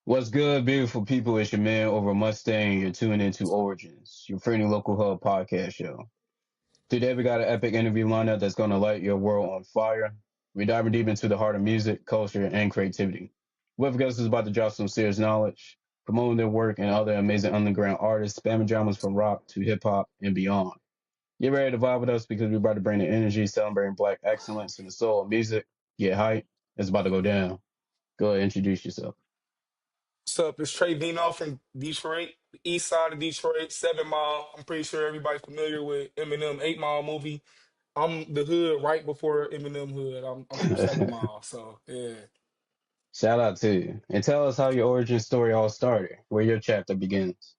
What's good, beautiful people? It's your man over Mustang. You're tuning into Origins, your friendly local hub podcast show. Today we got an epic interview lineup that's going to light your world on fire. We're diving deep into the heart of music, culture, and creativity. With us is about to drop some serious knowledge, promoting their work and other amazing underground artists, spamming genres from rock to hip hop and beyond. Get ready to vibe with us because we're about to bring the energy, celebrating black excellence in the soul of music. Get hype. It's about to go down. Go ahead, introduce yourself. What's up? It's Traveno from Detroit, the east side of Detroit, 7 Mile. I'm pretty sure everybody's familiar with Eminem 8 Mile movie. I'm the hood right before Eminem hood. I'm from 7 Mile. So yeah. Shout out to you. And tell us how your origin story all started, where your chapter begins.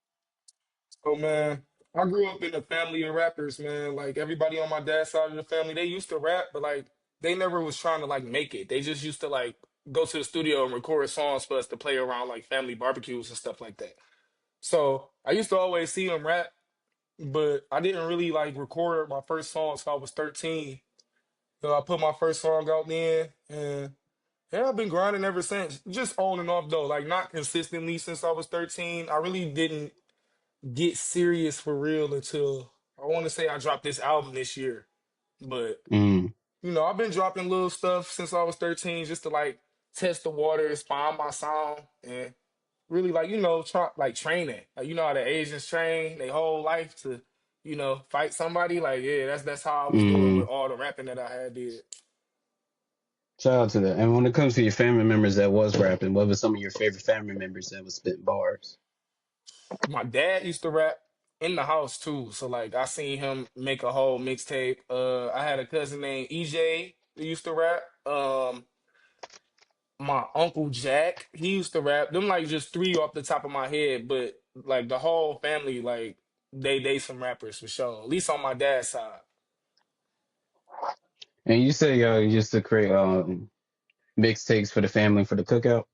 So man, I grew up in a family of rappers, man. Like everybody on my dad's side of the family, they used to rap, but like they never was trying to like make it. They just used to like go to the studio and record songs for us to play around like family barbecues and stuff like that. So I used to always see them rap, but I didn't really like record my first song until I was 13. So I put my first song out then, and yeah, I've been grinding ever since. Just on and off though, like not consistently since I was 13. I really didn't get serious for real until I want to say I dropped this album this year. But Mm, I've been dropping little stuff since I was 13 just to like test the waters, find my sound, and really like try like training. Like how the Asians train their whole life to fight somebody. Like yeah, that's how I was doing with mm. all the rapping that I had did. Shout out to that. And when it comes to your family members that was rapping, what were some of your favorite family members that was spitting bars? My dad used to rap in the house too, so like I seen him make a whole mixtape. I had a cousin named EJ that used to rap. My uncle Jack, he used to rap. Them like just three off the top of my head, but like the whole family, like they some rappers for sure. At least on my dad's side. And you say you used to create mixtapes for the family for the cookout?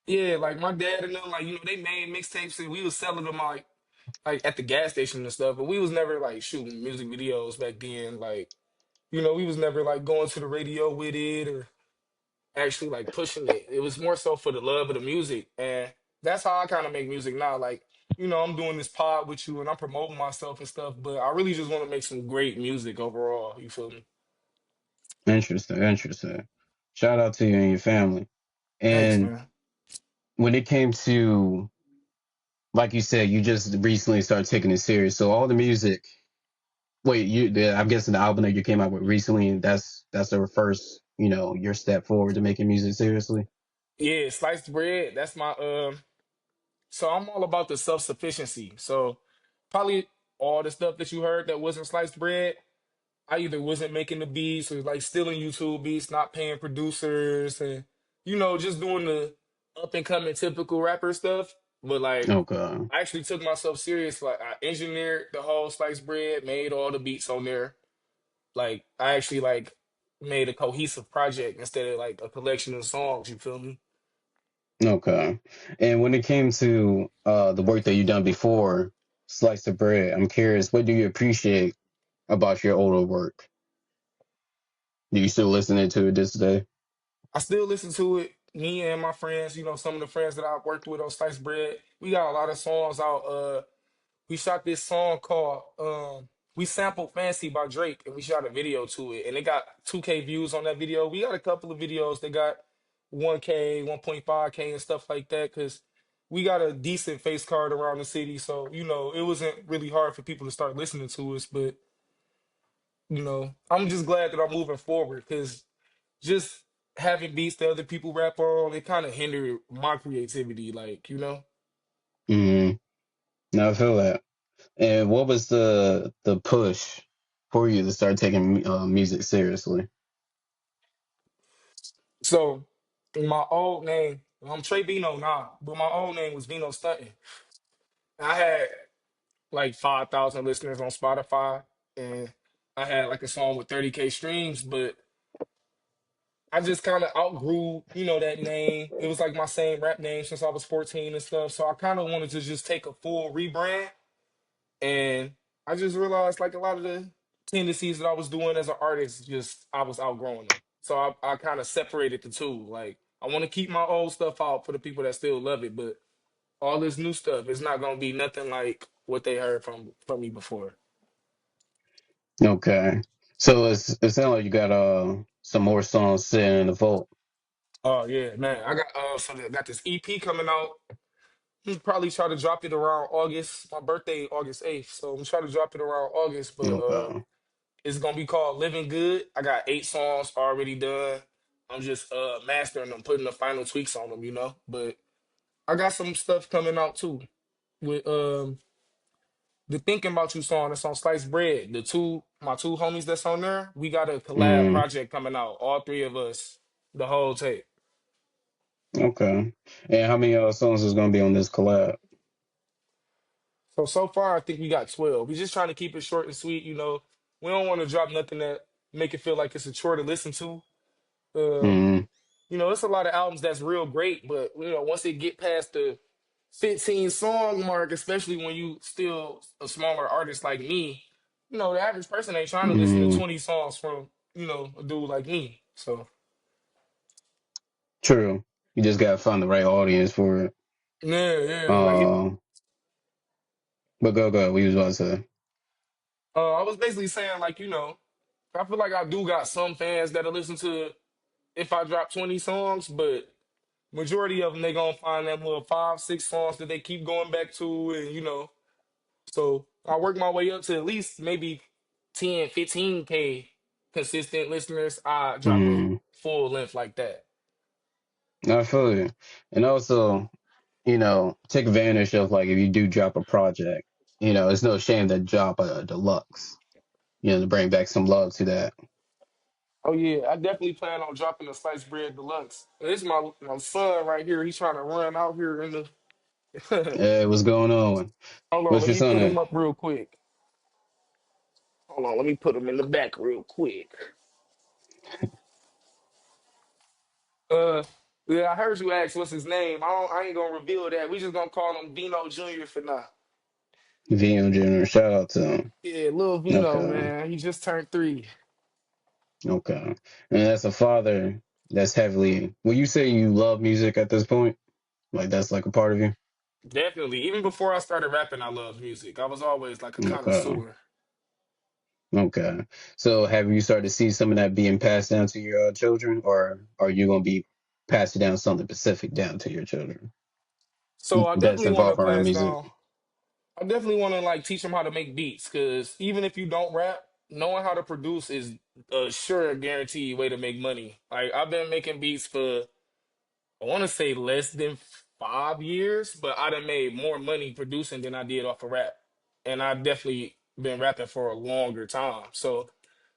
Yeah, like my dad and them, like they made mixtapes and we was selling them like at the gas station and stuff. But we was never like shooting music videos back then. Like we was never like going to the radio with it or actually like pushing it. It was more so for the love of the music, and that's how I kind of make music now. Like I'm doing this pod with you and I'm promoting myself and stuff, but I really just want to make some great music overall. You feel me? Interesting, interesting. Shout out to you and your family. Thanks, And man. when it came to, like you said, you just recently started taking it serious. So all the music, wait, I'm guessing the album that you came out with recently, that's the first, your step forward to making music seriously. Yeah, sliced bread. That's my So I'm all about the self sufficiency. So probably all the stuff that you heard that wasn't sliced bread, I either wasn't making the beats or like stealing YouTube beats, not paying producers, and just doing the up and coming typical rapper stuff. But like, Okay. I actually took myself serious. Like, I engineered the whole sliced bread, made all the beats on there. Like, I actually like made a cohesive project instead of like a collection of songs. You feel me? Okay. And when it came to the work that you done before Slice of Bread, I'm curious, what do you appreciate about your older work? Do you still listening to it this day? I still listen to it. Me and my friends, some of the friends that I worked with on Sliced Bread, we got a lot of songs out. We shot this song called we sampled Fancy by Drake and we shot a video to it and it got 2K views on that video. We got a couple of videos that got 1K, 1.5K and stuff like that because we got a decent face card around the city. So, it wasn't really hard for people to start listening to us. But, I'm just glad that I'm moving forward because just having beats that other people rap on, it kind of hindered my creativity. Like, Mm-hmm. No, I feel that. And what was the push for you to start taking music seriously? So my old name, I'm Trey Vino now, but my old name was Vino Stunton. I had like 5,000 listeners on Spotify, and I had like a song with 30K streams, but I just kind of outgrew, that name. It was like my same rap name since I was 14 and stuff. So I kind of wanted to just take a full rebrand, and I just realized like a lot of the tendencies that I was doing as an artist, just I was outgrowing them. So I kind of separated the two, like. I want to keep my old stuff out for the people that still love it, but all this new stuff is not gonna be nothing like what they heard from me before. Okay. So it sounds like you got some more songs sitting in the vault. Oh yeah, man. I got I got this EP coming out. Probably try to drop it around August. My birthday, August 8th. So I'm trying to drop it around August, but Okay. it's gonna be called Living Good. I got 8 songs already done. I'm just mastering them, putting the final tweaks on them, you know. But I got some stuff coming out too. With the Thinking About You song that's on Sliced Bread. My two homies that's on there, we got a collab Mm, project coming out. All three of us, the whole tape. okay. And how many songs is gonna be on this collab? So far I think we got 12. We just trying to keep it short and sweet, you know. We don't want to drop nothing that make it feel like it's a chore to listen to. Um, Mm, you know, it's a lot of albums that's real great, but you know, once it get past the 15 song mark, especially when you still a smaller artist like me, you know, the average person ain't trying to listen to mm, 20 songs from, you know, a dude like me. So true. You just gotta find the right audience for it. yeah, yeah. Um, but go. We was about to say. I was basically saying like, you know, I feel like I do got some fans that'll listen to if I drop 20 songs, but majority of them they gonna find them little 5, 6 songs that they keep going back to, and you know, so I work my way up to at least maybe 10, 15K consistent listeners. I drop a Mm, full length like that. I feel you. And also, take advantage of like if you do drop a project, it's no shame to drop a deluxe, to bring back some love to that. Oh yeah, I definitely plan on dropping a sliced bread deluxe. This is my son right here. He's trying to run out here in the. Hey, what's going on? Hold on, What's let your me son put him at? up real quick. Hold on, let me put him in the back real quick. Uh, yeah, I heard you ask what's his name. I ain't gonna reveal that. We just gonna call him Vino Jr. for now. VM Junior. Shout out to him. Yeah, little Vino, Okay. man. He just turned 3. Okay. And as a father, that's heavily. When you say you love music at this point, like that's like a part of you. Definitely. Even before I started rapping, I loved music. I was always like a Okay. connoisseur. Okay. So have you started to see some of that being passed down to your children, or are you gonna be passing down something specific down to your children So I that's definitely want to involved around pass music? down. I definitely want to like teach them how to make beats because even if you don't rap, knowing how to produce is a sure guaranteed way to make money. Like I've been making beats for I want to say less than 5 years, but I done made more money producing than I did off of rap. And I definitely been rapping for a longer time. So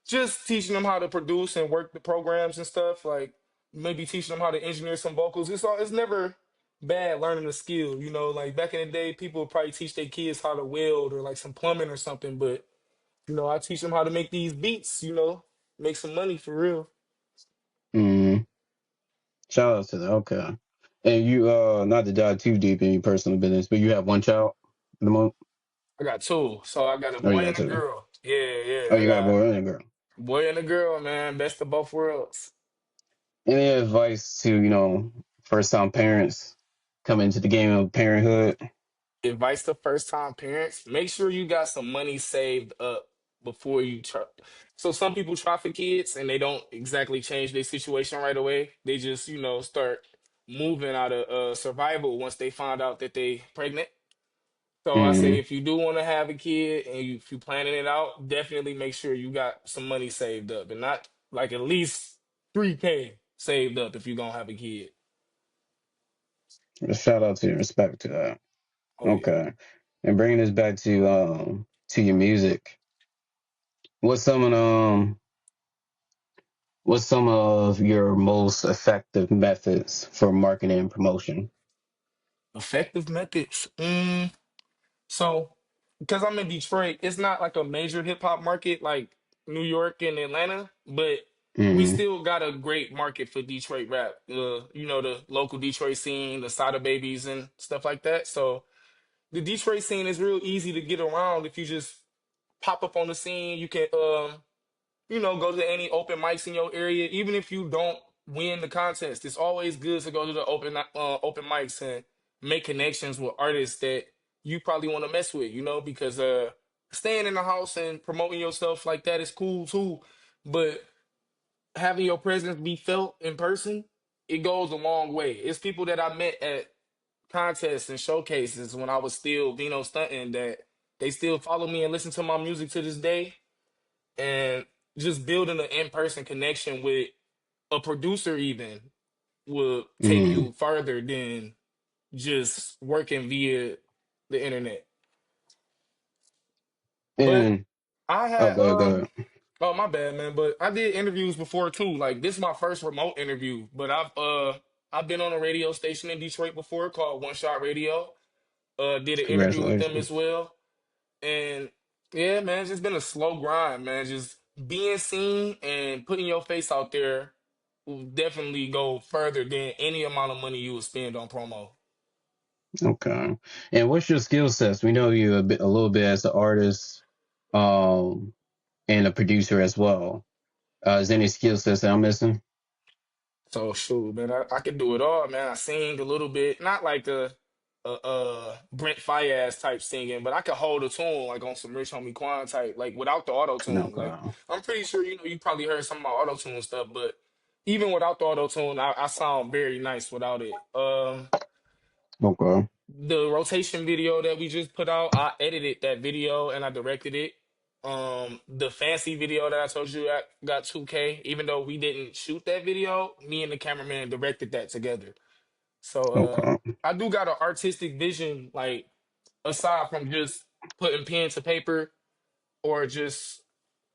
just teaching them how to produce and work the programs and stuff, like maybe teaching them how to engineer some vocals. It's never bad learning a skill, you know, like back in the day, people would probably teach their kids how to weld or like some plumbing or something, but you know, I teach them how to make these beats, you know, make some money for real. Mm, shout out to that. Okay. And you, not to dive too deep in your personal business, but you have one child at the moment. I got two. So I got a Oh, you boy got and a two. girl. Yeah, Oh, yeah. I you got a got boy and a girl. a boy and a girl, man. Best of both worlds. Any advice to, first time parents coming into the game of parenthood? Advice to first time parents: make sure you got some money saved up before you try. So some people try for kids and they don't exactly change their situation right away. They just, you know, start moving out of survival once they find out that they pregnant. So I say Mm, if you do want to have a kid and if you planning it out, definitely make sure you got some money saved up and not like at least 3K saved up if you're gonna have a kid. shout out to you. Respect to that. Oh yeah. Okay. And bringing this back to your music, what's some of what's some of your most effective methods for marketing and promotion? Effective methods. So, because I'm in Detroit, it's not like a major hip hop market like New York and Atlanta, but we Mm, still got a great market for Detroit rap. You know, the local Detroit scene, the Sada Babies and stuff like that. So the Detroit scene is real easy to get around if you just pop up on the scene. You can, you know, go to any open mics in your area, even if you don't win the contest. It's always good to go to the open mics and make connections with artists that you probably want to mess with, because staying in the house and promoting yourself like that is cool too. But having your presence be felt in person, it goes a long way. It's people that I met at contests and showcases when I was still Vino stunting that they still follow me and listen to my music to this day. And just building an in-person connection with a producer even will take Mm. you further than just working via the internet. But And I oh, had go ahead. oh my bad man, but I did interviews before too. Like this is my first remote interview, but I've been on a radio station in Detroit before called One Shot Radio. Did an interview with them as Congratulations. well. And yeah, man, it's just been a slow grind, man. Just being seen and putting your face out there will definitely go further than any amount of money you would spend on promo. Okay. And what's your skill sets? We know you a little bit as an artist, um, and a producer as well. Is there any skill sets that I'm missing? So shoot, man, I could do it all, man. I sing a little bit, not like a Brent Fayez type singing, but I could hold a tune like on some Rich Homie Quan type, like without the auto tune. Like Okay. I'm pretty sure you probably heard some of my auto tune stuff, but even without the auto tune, I sound very nice without it. Okay. The rotation video that we just put out, I edited that video and I directed it. The fancy video that I told you I got 2K, even though we didn't shoot that video, me and the cameraman directed that together. So Okay. I do got an artistic vision, like aside from just putting pen to paper or just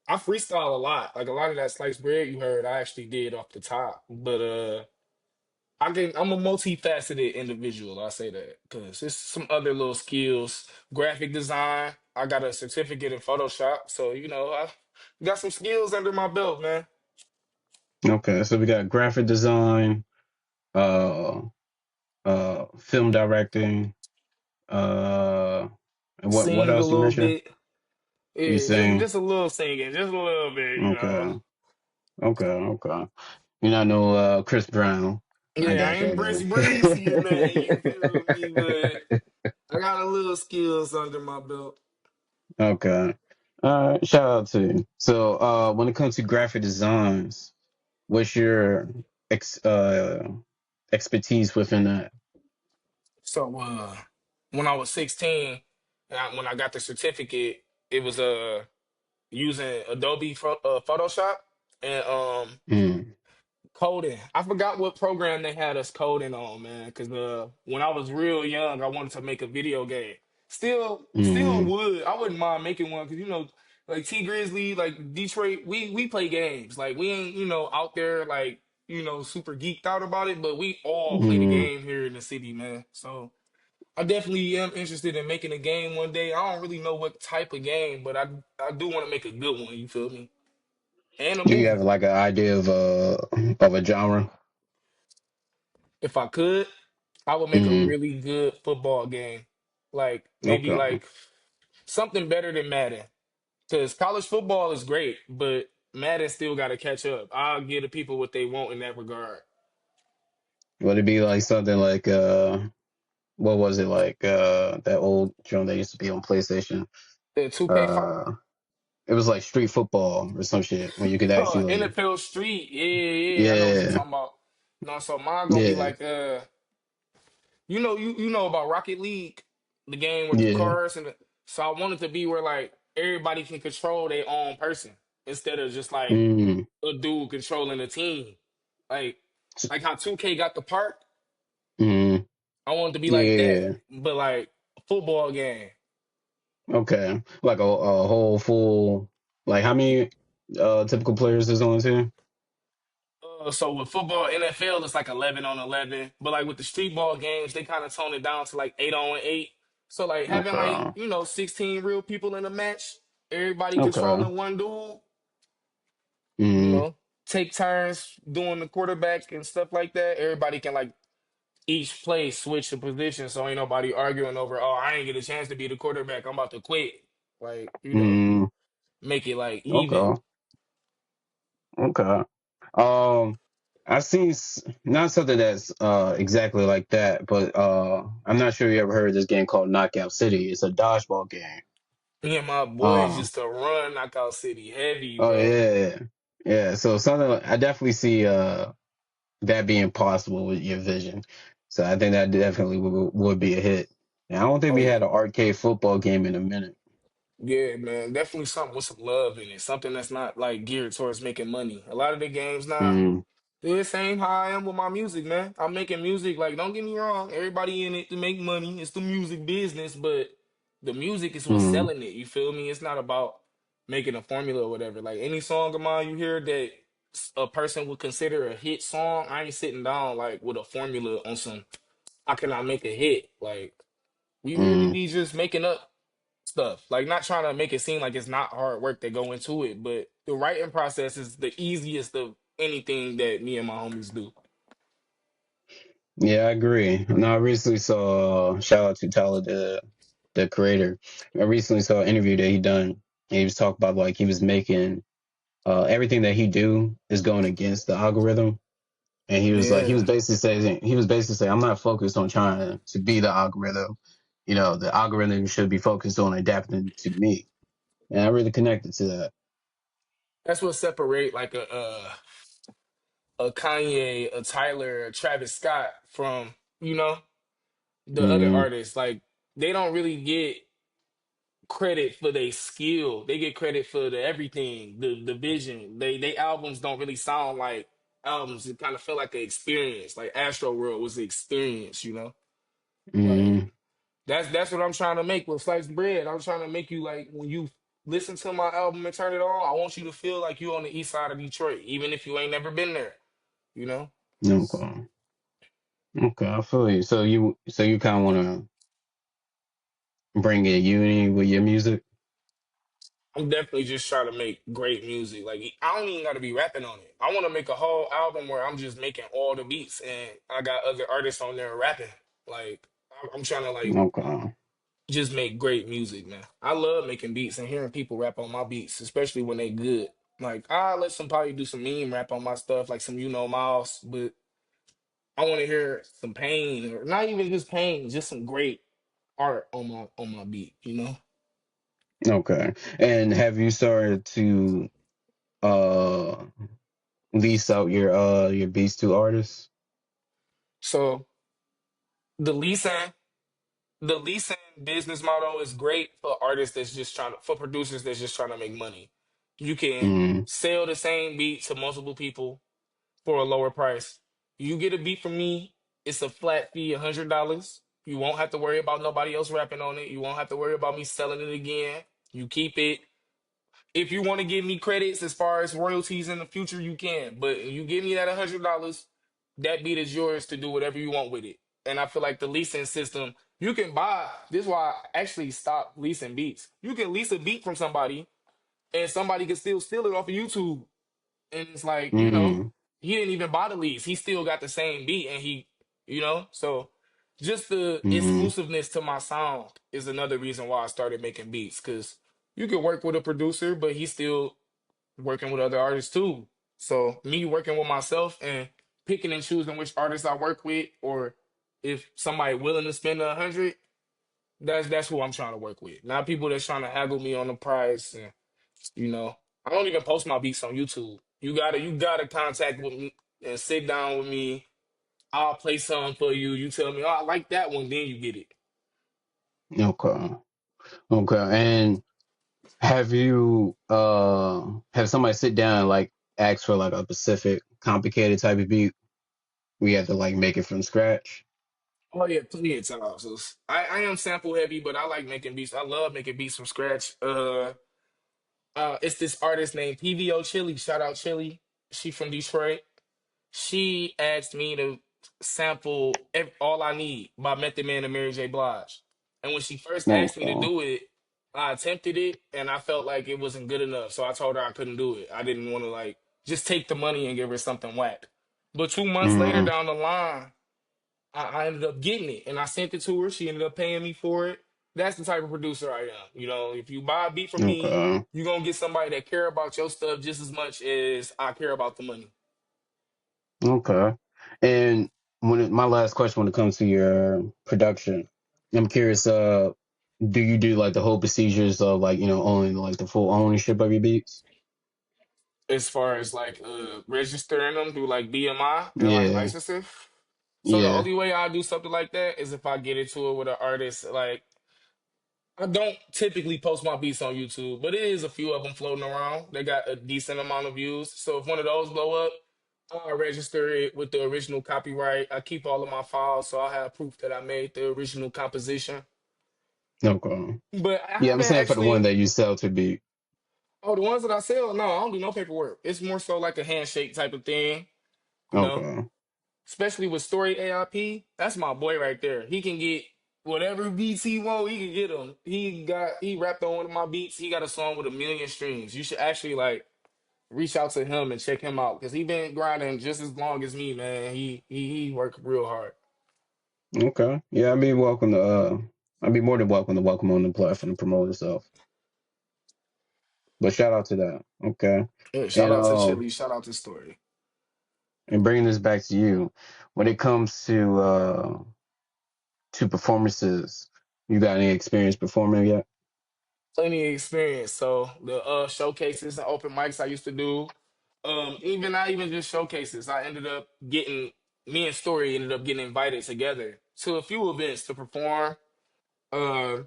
I freestyle a lot. Like a lot of that sliced bread you heard, I actually did off the top. But I'm a multifaceted individual. I say that because there's some other little skills. Graphic design. I got a certificate in Photoshop, so I got some skills under my belt, man. Okay. So we got graphic design, uh, film directing, uh, and what Sing a else you little mentioned? bit. You Yeah, just saying just a little singing, just a little bit. okay, okay. You're not no Chris Brown. I Yeah, I got you. ain't I Bruce got Breezy, man. You feel me? But you. I got a little skills under my belt. Okay. Shout out to you. So, when it comes to graphic designs, what's your ex expertise within that? So when I was 16, when I got the certificate, it was using Adobe Photoshop and Mm, coding. I forgot what program they had us coding on, man. Because when I was real young, I wanted to make a video game. Still mm, would. I wouldn't mind making one because like T Grizzly, like Detroit, we play games. Like we ain't out there like super geeked out about it, but we all play the mm. game here in the city, man. So. I definitely am interested in making a game one day. I don't really know what type of game, but I do want to make a good one. You feel me? And a Do you have movie. like an idea of a genre? If I could, I would make a Mm, really good football game. Like maybe okay. like something better than Madden. Because college football is great, but Madden still got to catch up. I'll give the people what they want in that regard. Would it be like something like what was it like that old genre that used to be on PlayStation? The 2K5, Uh, it was like street football or some shit when you could actually like NFL Street. Yeah, yeah, yeah. I know what you're yeah, talking about. No, so mine gonna be yeah, like you know about Rocket League, the game with the yeah. cars so I want it to be where like everybody can control their own person instead of just like Mm, a dude controlling a team. Like like how 2K got the park, mm, I want it to be like that, yeah. but like a football game. Okay. Like a whole full like how many typical players is on the team? So with football, NFL, it's like 11 on 11. But like with the street ball games, they kind of tone it down to like 8 on 8. So like having like, Okay. 16 real people in a match, everybody Okay. controlling one dude, you Mm, know, take turns doing the quarterback and stuff like that. Everybody can like each play switch the position so ain't nobody arguing over, oh, I ain't get a chance to be the quarterback. I'm about to quit. Like, mm, make it like even. okay. Okay. Um, I seen not something that's exactly like that, but I'm not sure you ever heard of this game called Knockout City. It's a dodgeball game. Me and my boys Uh, used to run Knockout City heavy, oh bro. yeah, yeah. So something I definitely see that being possible with your vision. So I think that definitely would be a hit. And I don't think Oh we yeah. had an arcade football game in a minute. Yeah, man, definitely something with some love in it. Something that's not like geared towards making money. A lot of the games now, Mm, they're the same how I am with my music, man. I'm making music, like, don't get me wrong, everybody in it to make money. It's the music business, but the music is what's mm, selling it. You feel me? It's not about making a formula or whatever. Like any song of mine you hear that a person would consider a hit song, I ain't sitting down like with a formula on some how can I make a hit? Like we really mm. be just making up stuff. Like not trying to make it seem like it's not hard work that go into it, but the writing process is the easiest of anything that me and my homies do. Yeah, I agree. No, I recently saw shout out to Tyler, the creator. I recently saw an interview that he done. And he was talking about like he was making everything that he do is going against the algorithm. And he was like, Yeah. he was basically saying, I'm not focused on trying to be the algorithm. You know, the algorithm should be focused on adapting to me. And I really connected to that. That's what separate like a Kanye, a Tyler, a Travis Scott from, you know, the other Mm, artists. Like they don't really get credit for their skill. They get credit for the everything, the vision. They albums don't really sound like albums. It kind of feel like an experience. Like Astro World was an experience, you know? Like mm, that's what I'm trying to make with Sliced Bread. I'm trying to make you like when you listen to my album and turn it on, I want you to feel like you on the east side of Detroit, even if you ain't never been there, you know? okay. Okay, I feel you. So you kind of want to bring in unity with your music? I'm definitely just trying to make great music. Like I don't even gotta be rapping on it. I wanna make a whole album where I'm just making all the beats and I got other artists on there rapping. Like I'm trying to like Okay. just make great music, man. I love making beats and hearing people rap on my beats, especially when they good. Like I let somebody do some meme rap on my stuff, like some Miles, but I want to hear some pain or not even just pain, just some great art on my beat, you know? Okay. And have you started to uh lease out your beats to artists? So the leasing the leasing business model is great for artists that's just trying to, for producers that's just trying to make money. You can Mm, sell the same beat to multiple people for a lower price. You get a beat from me, it's a flat fee, $100. You won't have to worry about nobody else rapping on it. You won't have to worry about me selling it again. You keep it. If you want to give me credits as far as royalties in the future, you can. But you give me that $100, that beat is yours to do whatever you want with it. And I feel like the leasing system, you can buy. This is why I actually stopped leasing beats. You can lease a beat from somebody, and somebody can still steal it off of YouTube. And it's like, you know, mm, he didn't even buy the lease. He still got the same beat, and he, you know, so just the mm. exclusiveness to my sound is another reason why I started making beats because you could work with a producer, but he's still working with other artists too. So me working with myself and picking and choosing which artists I work with, or if somebody willing to spend 100, that's who I'm trying to work with. Not people that's trying to haggle me on the price. And you know, I don't even post my beats on YouTube. You gotta contact with me and sit down with me. I'll play something for you. You tell me, oh, I like that one, then you get it. Okay. Okay. And have you have somebody sit down and like ask for like a specific complicated type of beat? We have to like make it from scratch. Oh yeah, plenty of times. So I am sample heavy, but I like making beats. I love making beats from scratch. It's this artist named PVO Chili. Shout out Chili. She from Detroit. She asked me to sample All I Need by Method Man and Mary J. Blige. And when she first asked me to Okay. do it, I attempted it and I felt like it wasn't good enough. So I told her I couldn't do it. I didn't want to like just take the money and give her something whack. But 2 months later Mm, down the line, I ended up getting it and I sent it to her. She ended up paying me for it. That's the type of producer I am. You know, if you buy a beat from me, okay. you're gonna get somebody that care about your stuff just as much as I care about the money. Okay. And my last question when it comes to your production, I'm curious, do you do like the whole procedures of like, owning like the full ownership of your beats? As far as like registering them through like BMI and like Yeah. licensing. So the Yeah. only way I do something like that is if I get into it with an artist. Like I don't typically post my beats on YouTube, but it is a few of them floating around. They got a decent amount of views. So if one of those blow up, I register it with the original copyright. I keep all of my files, so I have proof that I made the original composition. Okay. But I Yeah, I'm haven't saying for the one actually. that you sell to be. Oh, the ones that I sell, no, I don't do no paperwork. It's more so like a handshake type of thing, you know. Okay. Especially with Story AIP, that's my boy right there. He can get whatever beats he want. He can get them. He rapped on one of my beats. He got a song with 1 million streams. You should actually like reach out to him and check him out because he been grinding just as long as me, man. He worked real hard. Okay. Yeah, I'd be more than welcome on the platform to promote itself. But shout out to that. Okay. Yeah, shout And out to Chili. Shout out to Story. bringing this back to you, when it comes to performances, you got any experience performing yet? Plenty of experience. So the showcases and open mics I used to do, even not even just showcases. I ended up getting me and Story ended up getting invited together to a few events to perform. Uh,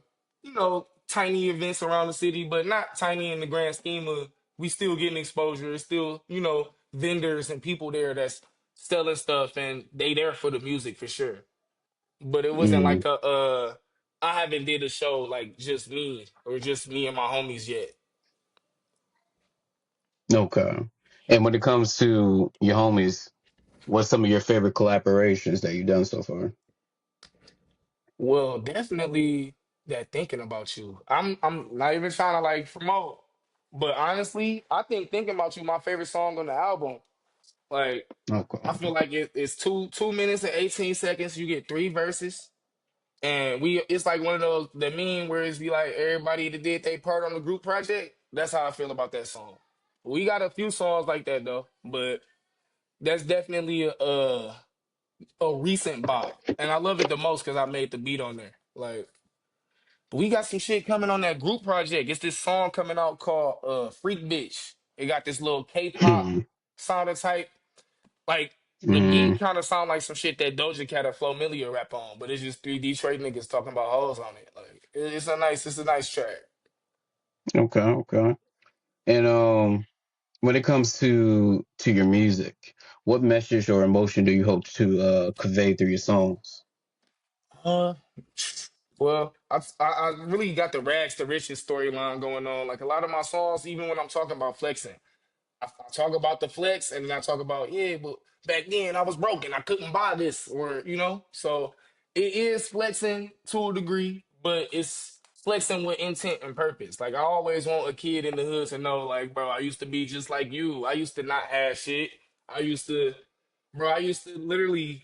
tiny events around the city, but not tiny in the grand scheme of we still getting exposure. It's still, vendors and people there that's selling stuff and they there for the music for sure. But it wasn't Mm, like I haven't did a show like just me or just me and my homies yet. okay. And when it comes to your homies, what's some of your favorite collaborations that you've done so far? Well, definitely that thinking about you. I'm not even trying to like promote, but honestly, I think thinking about you my favorite song on the album. Like I feel Okay. like it's 2 minutes and 18 seconds. You get three verses, and it's like one of those the meme where it's be like everybody that did their part on the group project. That's how I feel about that song. We got a few songs like that though, but that's definitely a recent bop, and I love it the most because I made the beat on there. Like we got some shit coming on that group project. It's this song coming out called "Freak Bitch." It got this little K-pop sounding type. Like the beat Mm, kind of sound like some shit that Doja Cat or Flo Milli rap on, but it's just three Detroit niggas talking about hoes on it. Like it's a nice track. okay, okay. And when it comes to your music, what message or emotion do you hope to convey through your songs? Uh, well, I really got the rags to riches storyline going on. Like a lot of my songs, even when I'm talking about flexing. I talk about the flex and then I talk about, yeah, but back then I was broken. I couldn't buy this or, so it is flexing to a degree, but it's flexing with intent and purpose. Like I always want a kid in the hood to know, like, bro, I used to be just like you. I used to not have shit. I used to, bro, I used to literally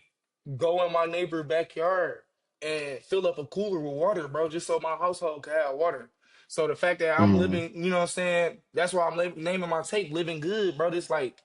go in my neighbor backyard and fill up a cooler with water, bro, just so my household could have water. So the fact that I'm Mm, living, you know what I'm saying? That's why I'm naming my tape "Living Good," bro. It's like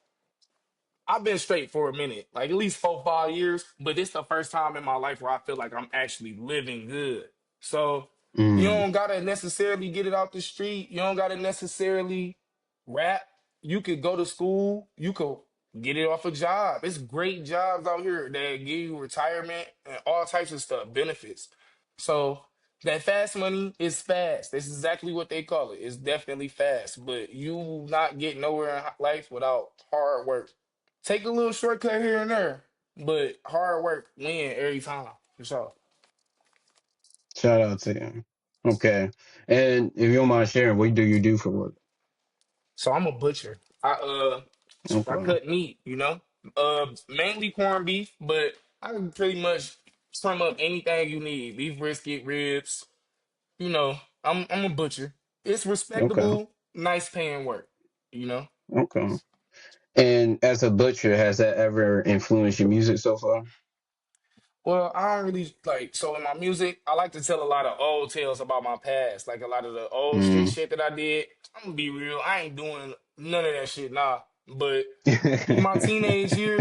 I've been straight for a minute, like at least 4, 5 years, but this the first time in my life where I feel like I'm actually living good. So you mm, don't gotta necessarily get it out the street. You don't gotta necessarily rap. You could go to school. You could get it off a job. It's great jobs out here that give you retirement and all types of stuff, benefits. So that fast money is fast. That's exactly what they call it. It's definitely fast, but you not get nowhere in life without hard work. Take a little shortcut here and there, but hard work win every time for sure. shout out to you. Okay. And if you don't mind sharing, what do you do for work? So I'm a butcher. I Okay. cut meat, mainly corned beef, but I can pretty much trim up anything you need. Beef brisket, ribs, I'm a butcher. It's Okay. respectable, nice paying work, you know. Okay. And as a butcher, has that ever influenced your music so far? Well, I don't really like so in my music, I like to tell a lot of old tales about my past, like a lot of the old street Mm, shit that I did. I'm gonna be real, I ain't doing none of that shit now. But in my teenage years,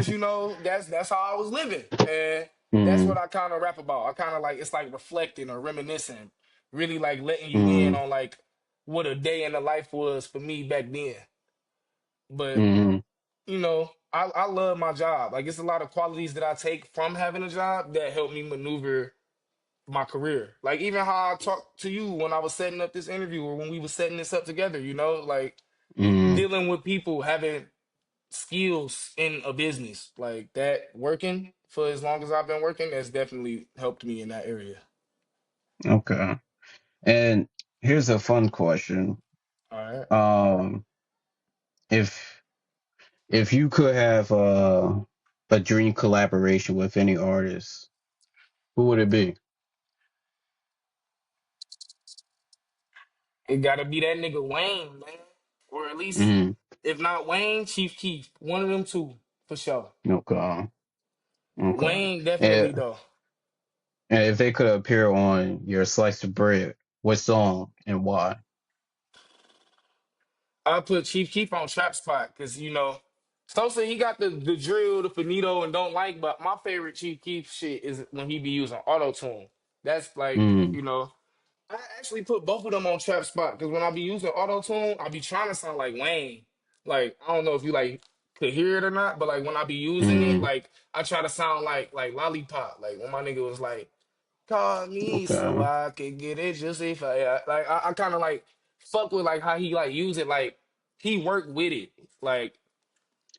that's how I was living. And that's what Mm, I kind of rap about. I kind of like it's like reflecting or reminiscing, really like letting you in mm, on like what a day in the life was for me back then. But mm, I love my job. Like it's a lot of qualities that I take from having a job that help me maneuver my career. Like even how I talked to you when I was setting up this interview or when we was setting this up together, like mm. dealing with people, having skills in a business like that, working for as long as I've been working, that's definitely helped me in that area. Okay. And here's a fun question. All right. Um, if if you could have a dream collaboration with any artist, who would it be? It gotta be that nigga Wayne, man. Or at least Mm, if not Wayne, Chief Keef. One of them two, for sure. okay. Okay. Wayne definitely And, though. and if they could appear on your slice of bread, what song and why? I put Chief Keef on Trap Spot because Sosa he got the drill, the finito, and don't like. But my favorite Chief Keef shit is when he be using auto tune. That's like Mm, I actually put both of them on Trap Spot because when I be using auto tune, I be trying to sound like Wayne. Like I don't know if you like could hear it or not, but like when I be using it, mm, like I try to sound like Lollipop. Like when my nigga was like, "Call me so okay. I can get it just if I kind of like fuck with like how he like use it. Like he worked with it. Like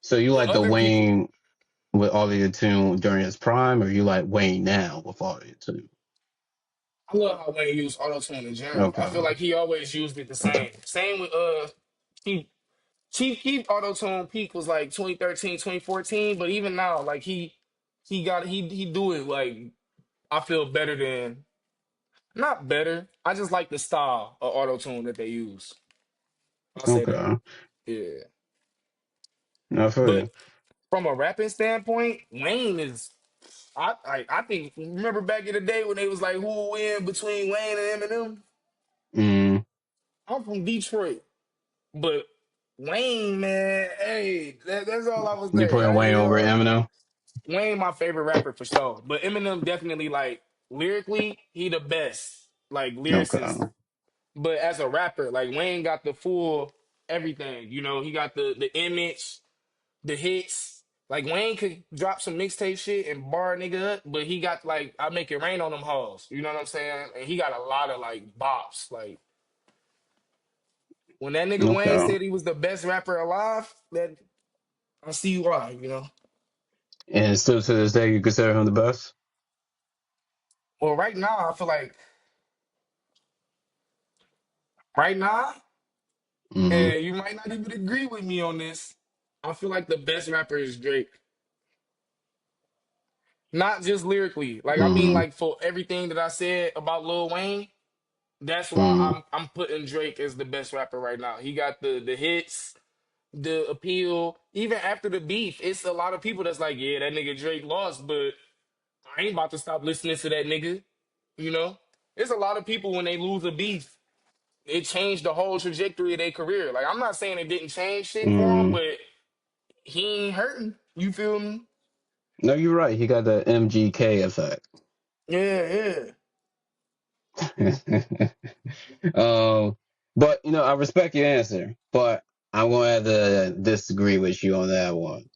So you with like the other people, Wayne with all of your tune during his prime, or you like Wayne now with all of your tune? I love how Wayne use auto tune in general. I feel Okay. like he always used it the same. Same with he Chief Keef auto tune peak was like 2013, 2014, but even now, like he do it like I feel better than not better. I just like the style of auto tune that they use. I'll say that. Okay. Yeah. No, for But you. from a rapping standpoint, Wayne is I think remember back in the day when they was like who will win between Wayne and Eminem? Mm, I'm from Detroit, but Wayne, man, hey, that's all I was you saying. putting Wayne You over know, Eminem? Wayne, my favorite rapper for sure. But Eminem definitely like lyrically, he the best. Like lyricist. Okay. But as a rapper, like Wayne got the full everything. He got the image, the hits. Like Wayne could drop some mixtape shit and bar a nigga up, but he got like I make it rain on them hoes. You know what I'm saying? And he got a lot of like bops. Like when that nigga Wayne Okay. said he was the best rapper alive, that I see why. And still to this day, you consider him the best? Well, right now I feel like right now, Mm, and you might not even agree with me on this. I feel like the best rapper is Drake. Not just lyrically. Like I mean mm, like for everything that I said about Lil Wayne, that's why mm, I'm putting Drake as the best rapper right now. He got the hits, the appeal. Even after the beef, it's a lot of people that's like, yeah, that nigga Drake lost, but I ain't about to stop listening to that nigga. You know? There's a lot of people when they lose a beef, it changed the whole trajectory of their career. Like I'm not saying it didn't change shit for him, mm. but he ain't hurting. You feel me? No, you're right. He got the MGK effect. Yeah, yeah. But I respect your answer, but I'm gonna have to disagree with you on that one.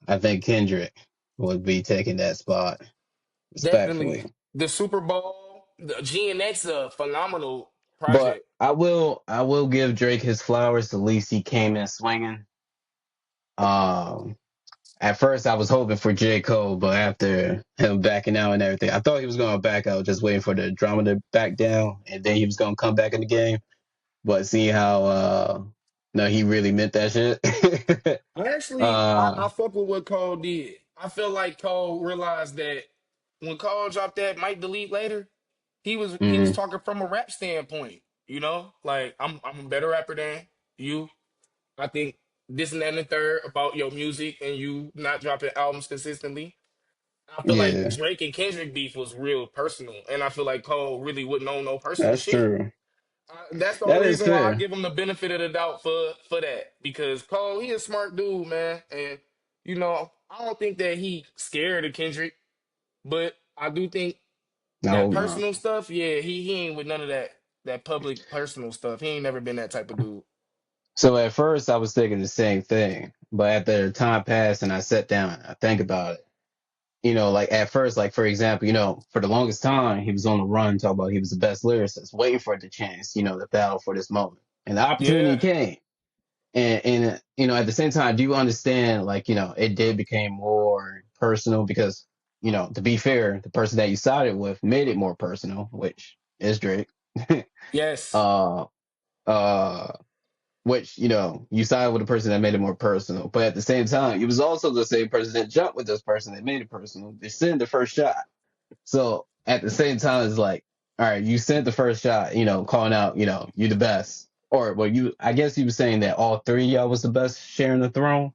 I think Kendrick would be taking that spot, Definitely. respectfully. The Super Bowl, the GNX, a phenomenal But project. I will give Drake his flowers. At least he came in swinging. Um, at first I was hoping for J. Cole, but after him backing out and everything, I thought he was gonna back out, just waiting for the drama to back down, and then he was gonna come back in the game. But seeing how no, he really meant that shit. I actually, I uh, fuck with what Cole did. I feel like Cole realized that when Cole dropped that might delete later, he was mm, talking from a rap standpoint. Like I'm a better rapper than you. I think this and that and the third about your music and you not dropping albums consistently. I feel like yeah, Drake and Kendrick beef was real personal, and I feel like Cole really wouldn't own no personal that's shit. true. That's the That only is reason why I fair. give him the benefit of the doubt for that, because Cole, he a smart dude, man, and I don't think that he scared of Kendrick, but I do think I that hope not. personal stuff, yeah, he ain't with none of that public personal stuff. He ain't never been that type of dude. So at first I was thinking the same thing, but after time passed and I sat down and I think about it, like at first, like for example, for the longest time he was on the run talking about he was the best lyricist, waiting for the chance, the battle for this moment. And the opportunity Yeah. came. And at the same time, do you understand like, it did become more personal because, to be fair, the person that you sided with made it more personal, which is Drake. Yes. uh uh which you sided with a person that made it more personal, but at the same time it was also the same person that jumped with this person that made it personal. They sent the first shot, so at the same time it's like, all right, you sent the first shot, calling out, you the best, or well, you, I guess you were saying that all three of y'all was the best sharing the throne,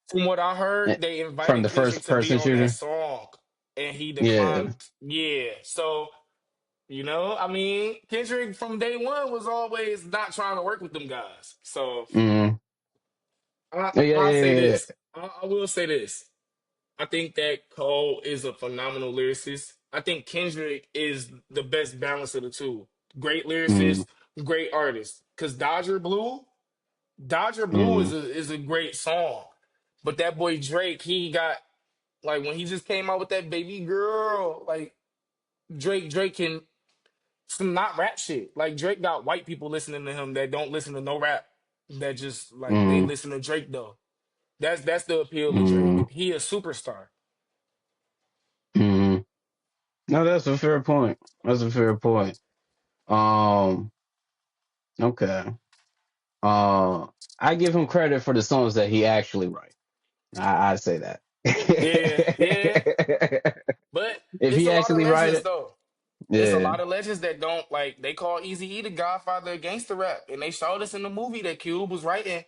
From what I eh, heard, they from invited the Kendrick first to be person on that shooter. song, and he Yeah. declined. Yeah. So, I mean, Kendrick from day one was always not trying to work with them guys. So Mm. I Yeah, yeah, I'll say yeah, this. I will say this. I think that Cole is a phenomenal lyricist. I think Kendrick is the best balance of the two. Great yeah. Mm, lyricist, great artist. Cause Dodger Blue mm, is a great song. But that boy Drake, he got like when he just came out with that baby girl, like Drake can some not rap shit. Like Drake got white people listening to him that don't listen to no rap. That just like they mm, listen to Drake though. That's the appeal of Drake. mm, He a superstar. mm. No, that's a fair point. That's a fair point. um okay. uh I give him credit for the songs that he actually write. I say that. Yeah, yeah. But If it's he a lot of actually write legends it, though. It's a yeah. lot of legends that don't like. They call Easy E the Godfather of gangster rap, and they showed us in the movie that Cube was writing.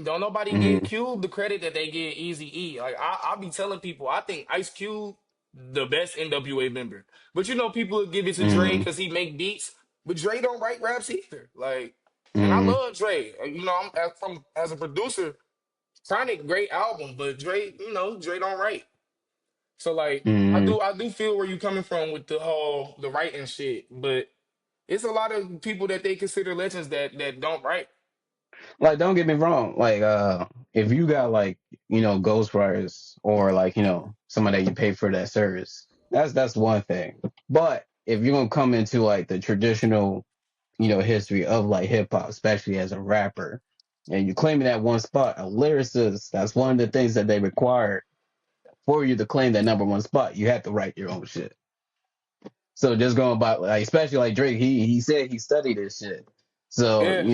Don't nobody give Mm, Cube the credit that they give Easy E. Like I be telling people, I think Ice Cube the best NWA member, but people would give it to Dre mm, because he make beats, but Dre don't write raps either. Like, and I mm, love Dre. I'm as a producer. Chronic great album, but Dre, Dre don't write. So like mm. I do feel where you coming from with the writing shit, but it's a lot of people that they consider legends that don't write. Like, don't get me wrong. Like, if you got like, ghostwriters or like, somebody that you pay for that service, that's one thing. But if you're gonna come into like the traditional, history of like hip hop, especially as a rapper, and you claiming that one spot, a lyricist, that's one of the things that they require for you to claim that number one spot. You have to write your own shit. So just going by, like, especially like Drake, he said he studied this shit. So, Yeah,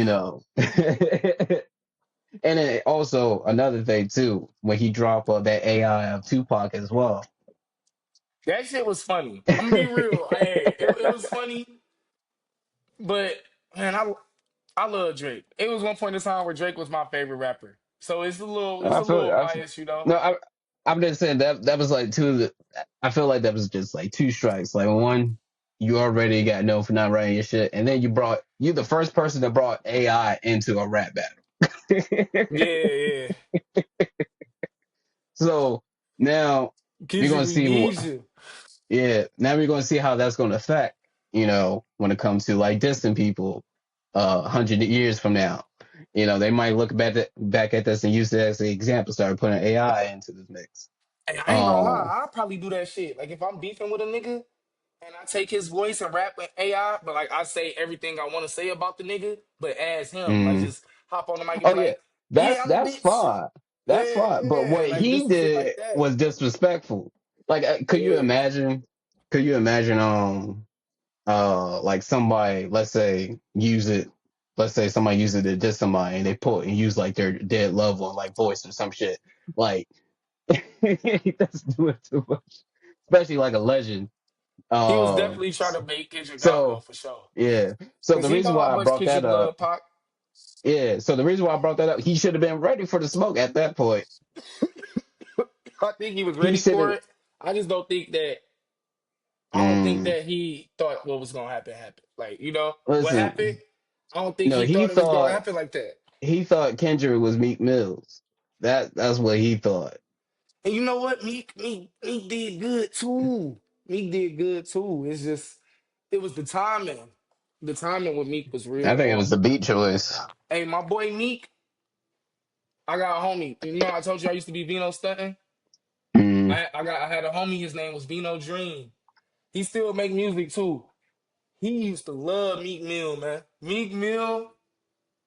and then also another thing too, when he dropped that AI of Tupac as well. that shit was funny. I'm gonna be real. Hey, it was funny, but man, I love Drake. It was one point in time where Drake was my favorite rapper. So it's I a feel, little I biased, you know. no, I'm just saying that was like two of the. I feel like that was just like two strikes. Like one, you already got known for not writing your shit, and then you the first person that brought AI into a rap battle. Yeah, yeah. So now we're Kendrick, gonna we see. need you. Yeah, now we're gonna see how that's gonna affect. When it comes to like distant people, 100 years from now. They might look back at this and use it as an example, start putting AI into this mix. Hey, I ain't gonna Um, lie, I'll probably do that shit. Like if I'm beefing with a nigga and I take his voice and rap with AI, but like I say everything I want to say about the nigga, but as him, like mm, just hop on the mic and oh be yeah, like, "Yeah, I'm the that's bitch." fine. That's Yeah, fine. But yeah, what like do he some shit like did that. was disrespectful. Like, could you Yeah, imagine? Could you imagine? Like somebody, let's say somebody use it to diss somebody, and they pull and use like their dead loved one like voice or some shit. Like, that's doing too much, especially like a legend. he was um definitely trying to make Kendrick out though so for sure, yeah, so because the he reason know how why I much brought that Kendrick up, love Pac. yeah, so the reason why I brought that up, he should have been ready for the smoke at that point. I think he was He ready should for have. it. I just don't think that. I don't think mm, that he thought what was gonna happen happened. Like what Listen, happened. I don't think No, he thought it was gonna happen like that. he thought Kendrick was Meek Mills. That's what he thought. And you know what? Meek did good too. Meek did good too. It's just it was the timing. The timing with Meek was I real think it off. was the beat choice. Hey, my boy Meek, I got a homie. You know, I told you I used to be Vino stunting. Mm, I had a homie. His name was Vino Dream. He still make music too. He used to love Meek Mill, man. Meek Mill,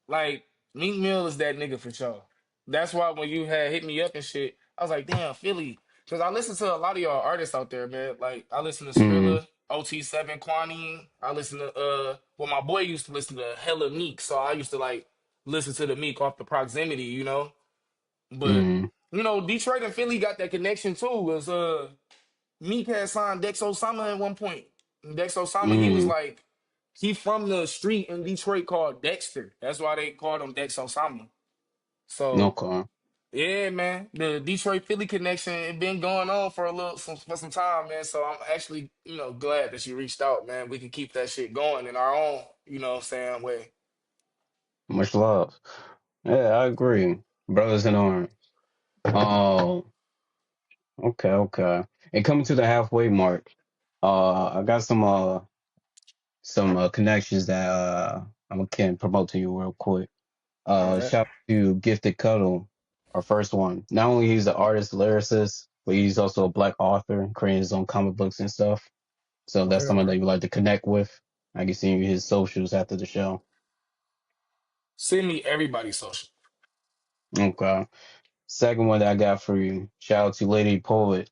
like Meek Mill is that nigga for sure. That's why when you had hit me up and shit, I was like, damn, Philly. Because I listen to a lot of y'all artists out there, man. Like I listen to mm, Skrilla, OT7, Quanine. I listen to well, my boy used to listen to hella Meek, so I used to like listen to the Meek off the proximity, you know. But mm, you know, Detroit and Philly got that connection too. Was Meek had signed Dex Osama at one point. Dex Osama, he was mm. like, he from the street in Detroit called Dexter. That's why they called him Dex Osama. So Okay. yeah, man, the Detroit Philly connection it been going on for for some time, man. So I'm actually glad that you reached out, man. We can keep that shit going in our own what I'm saying way. Much love. Yeah, I agree. Brothers in arms. Oh, okay, okay. And coming to the halfway mark, I got some connections that I can promote to you real quick. All right, Shout out to Gifted Cuddle, our first one. Not only he's an artist, lyricist, but he's also a black author, creating his own comic books and stuff. So all that's right, all someone that right. you like to connect with. I can see his socials after the show. Send me everybody's social. Okay. Second one that I got for you. Shout out to Lady Poet.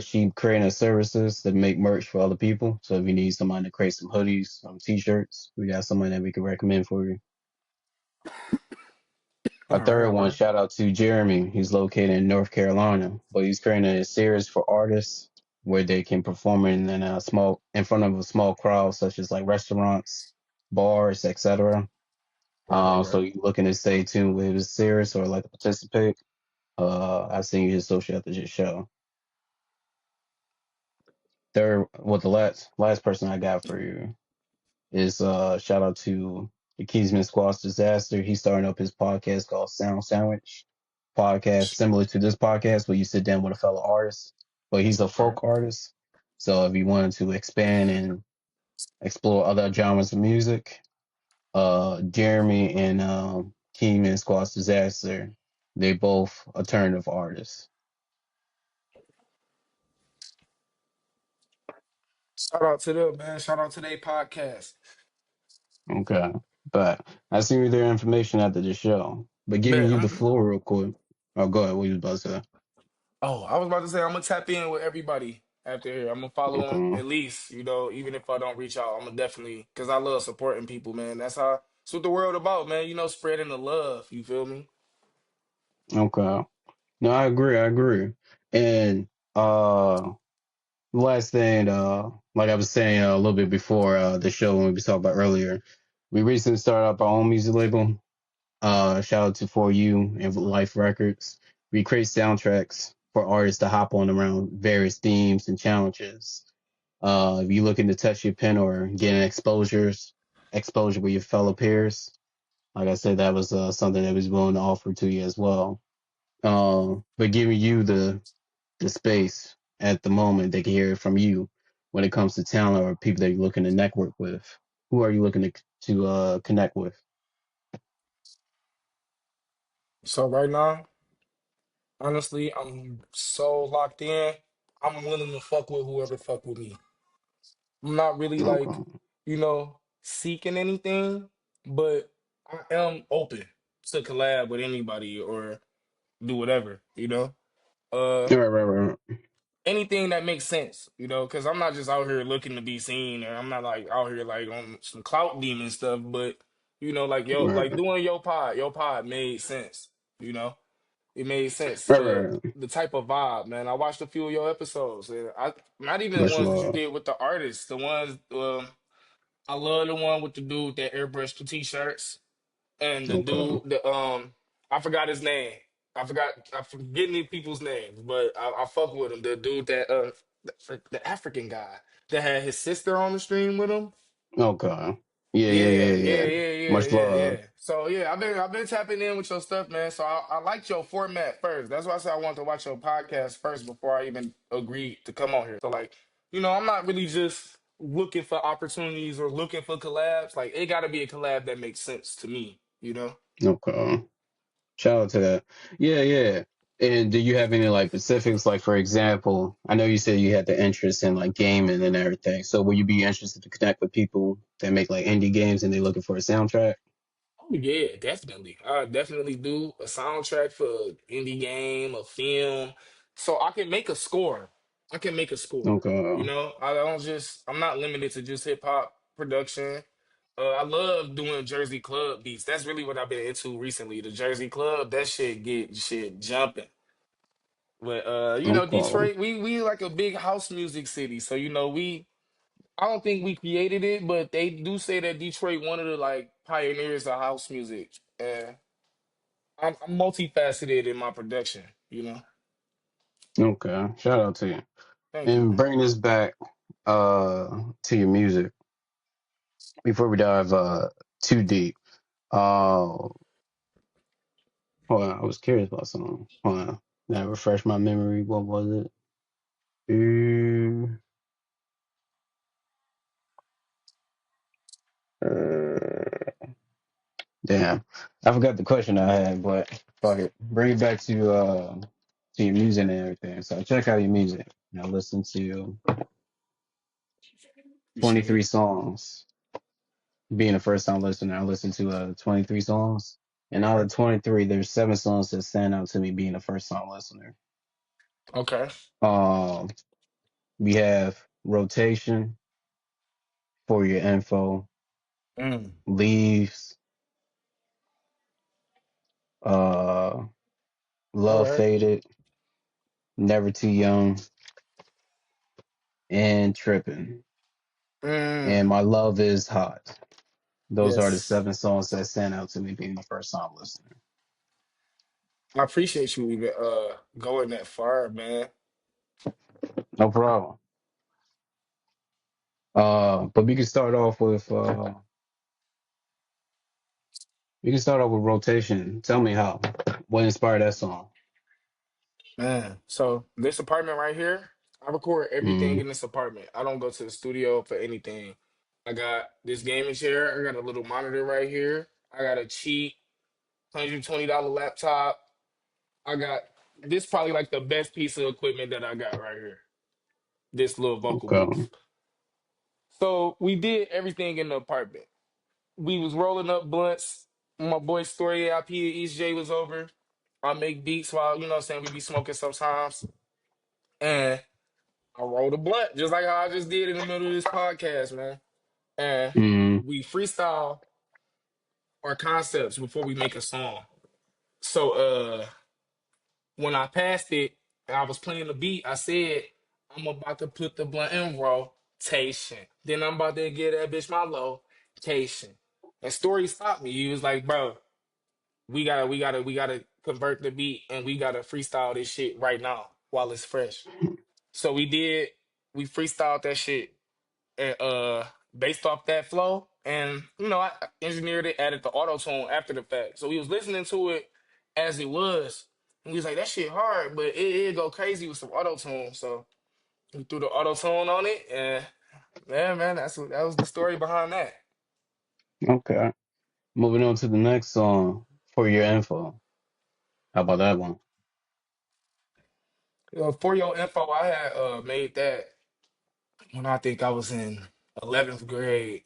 She creating services that make merch for other people. So if you need somebody to create some hoodies, some t-shirts, we got someone that we can recommend for you. All A right, third all one, right, shout out to Jeremy. He's located in North Carolina, but he's creating a series for artists where they can perform in front of a small crowd, such as like restaurants, bars, etc. all right, So right. you're looking to stay tuned with his series or like to participate. I seen you his social after this show. Third, well, the last person I got for you is shout out to the Keysman Squash Disaster. He's starting up his podcast called Sound Sandwich podcast, similar to this podcast where you sit down with a fellow artist, but he's a All right. folk artist. So if you wanted to expand and explore other genres of music, Jeremy and Keyman Squash Disaster, they both alternative artists. Shout out to them, man. Shout out to their podcast. Okay. But I seen you their information after the show. But giving Bet. you the floor real quick. Oh, go ahead. What you was about to say? Oh, I was about to say I'm gonna tap in with everybody after here. I'm gonna follow them Okay. at least, even if I don't reach out, I'm gonna definitely because I love supporting people, man. That's what the world about, man. Spreading the love. You feel me? Okay. No, I agree. I agree. And last thing, like I was saying a little bit before the show when we talked about earlier, we recently started up our own music label. Shout out to For You and Life Records. We create soundtracks for artists to hop on around various themes and challenges. If you're looking to touch your pen or getting exposure with your fellow peers, like I said, that was something that was willing to offer to you as well. But giving you the space at the moment, they can hear it from you when it comes to talent or people that you're looking to network with. Who are you looking to connect with? So right now, honestly, I'm so locked in. I'm willing to fuck with whoever fuck with me. I'm not really like, Okay. seeking anything, but I am open to collab with anybody or do whatever. Uh, Right, right, right, anything that makes sense, because I'm not just out here looking to be seen, or I'm not like out here like on some clout demon stuff, but like like right, doing your pod made sense, you know, it made sense. right, The right. the type of vibe, man. I watched a few of your episodes, and I not even the Much ones that you love. did with the artists, the ones I love the one with the dude that airbrushed the t-shirts and the Okay. dude I forgot his name. I'm forgetting these people's names, but I fuck with him. The dude that the African guy that had his sister on the stream with him. Okay. Yeah, yeah, Yeah, yeah, yeah, yeah. yeah, yeah, Much yeah, love. yeah. So yeah, I've been tapping in with your stuff, man. So I liked your format first. That's why I said I wanted to watch your podcast first before I even agreed to come on here. So like, I'm not really just looking for opportunities or looking for collabs. Like it got to be a collab that makes sense to me. You know? Okay. Shout out to that. Yeah, yeah. And do you have any like specifics? Like for example, I know you said you had the interest in like gaming and everything. So will you be interested to connect with people that make like indie games and they're looking for a soundtrack? Oh yeah, definitely. I definitely do a soundtrack for an indie game, a film, so I can make a score. I can make a score. Okay. I'm not limited to just hip hop production. I love doing Jersey club beats. That's really what I've been into recently. The Jersey club, that shit get shit jumping. But Okay. Detroit, we like a big house music city. So we I don't think we created it, but they do say that Detroit one of the like pioneers of house music. And I'm multifaceted in my production, you know. Okay. Shout out to you. Thank you, And man. bring this back to your music before we dive too deep. Uh hold on, I was curious about something. Hold on. Now refresh my memory. What was it? Uh, Damn, I forgot the question I had, but fuck it. Bring it back to your music and everything. So check out your music. Now listen to Appreciate 23 it. songs. Being a first time listener, I listened to 23 songs. And out Okay. of 23, there's 7 songs that stand out to me being a first time listener. Okay. Um, we have Rotation, For Your Info, Mm. Leaves, uh, All Love right. Faded, Never Too Young, and Trippin'. And Mm. My Love Is Hot. Those are the Yes. 7 songs that stand out to me being a first time listener. I appreciate you even going that far, man. No problem. But we can start off with Rotation. Tell me how. What inspired that song? Man. So this apartment right here, I record everything Mm, in this apartment. I don't go to the studio for anything. I got this gaming chair. I got a little monitor right here. I got a cheap $120 laptop. I got this probably like the best piece of equipment that I got right here. This little vocal booth. okay. So we did everything in the apartment. We was rolling up blunts. My boy Story IP and East J was over. I make beats while, what I'm saying, we be smoking sometimes. And I rolled a blunt, just like how I just did in the middle of this podcast, man. And Mm, we freestyle our concepts before we make a song. So when I passed it and I was playing the beat, I said, I'm about to put the blunt in rotation. Then I'm about to get that bitch my location. And Story stopped me. He was like, bro, we gotta convert the beat and we gotta freestyle this shit right now while it's fresh. So we freestyled that shit and based off that flow. And I engineered it, added the auto tune after the fact. So we was listening to it as it was. And he was like, that shit hard, but it go crazy with some auto tune. So we threw the auto tune on it, and yeah, man, that was the story behind that. okay. Moving on to the next song, For Your Info. How about that one? For your info, I had made that when I think I was in 11th grade.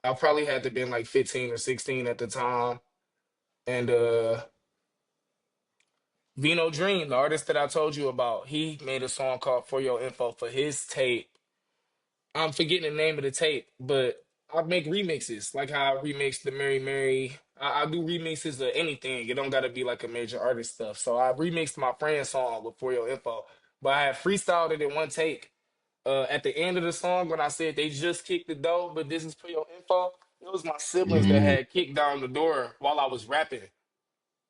I probably had to been like 15 or 16 at the time. And Vino Dream, the artist that I told you about, he made a song called For Your Info for his tape. I'm forgetting the name of the tape, but I make remixes, like how I remixed the Mary Mary. I do remixes of anything. It don't gotta be like a major artist stuff. So I remixed my friend's song with For Your Info, but I had freestyled it in one take. At the end of the song, when I said they just kicked the door, but this is For Your Info, it was my siblings that Mm. had kicked down the door while I was rapping.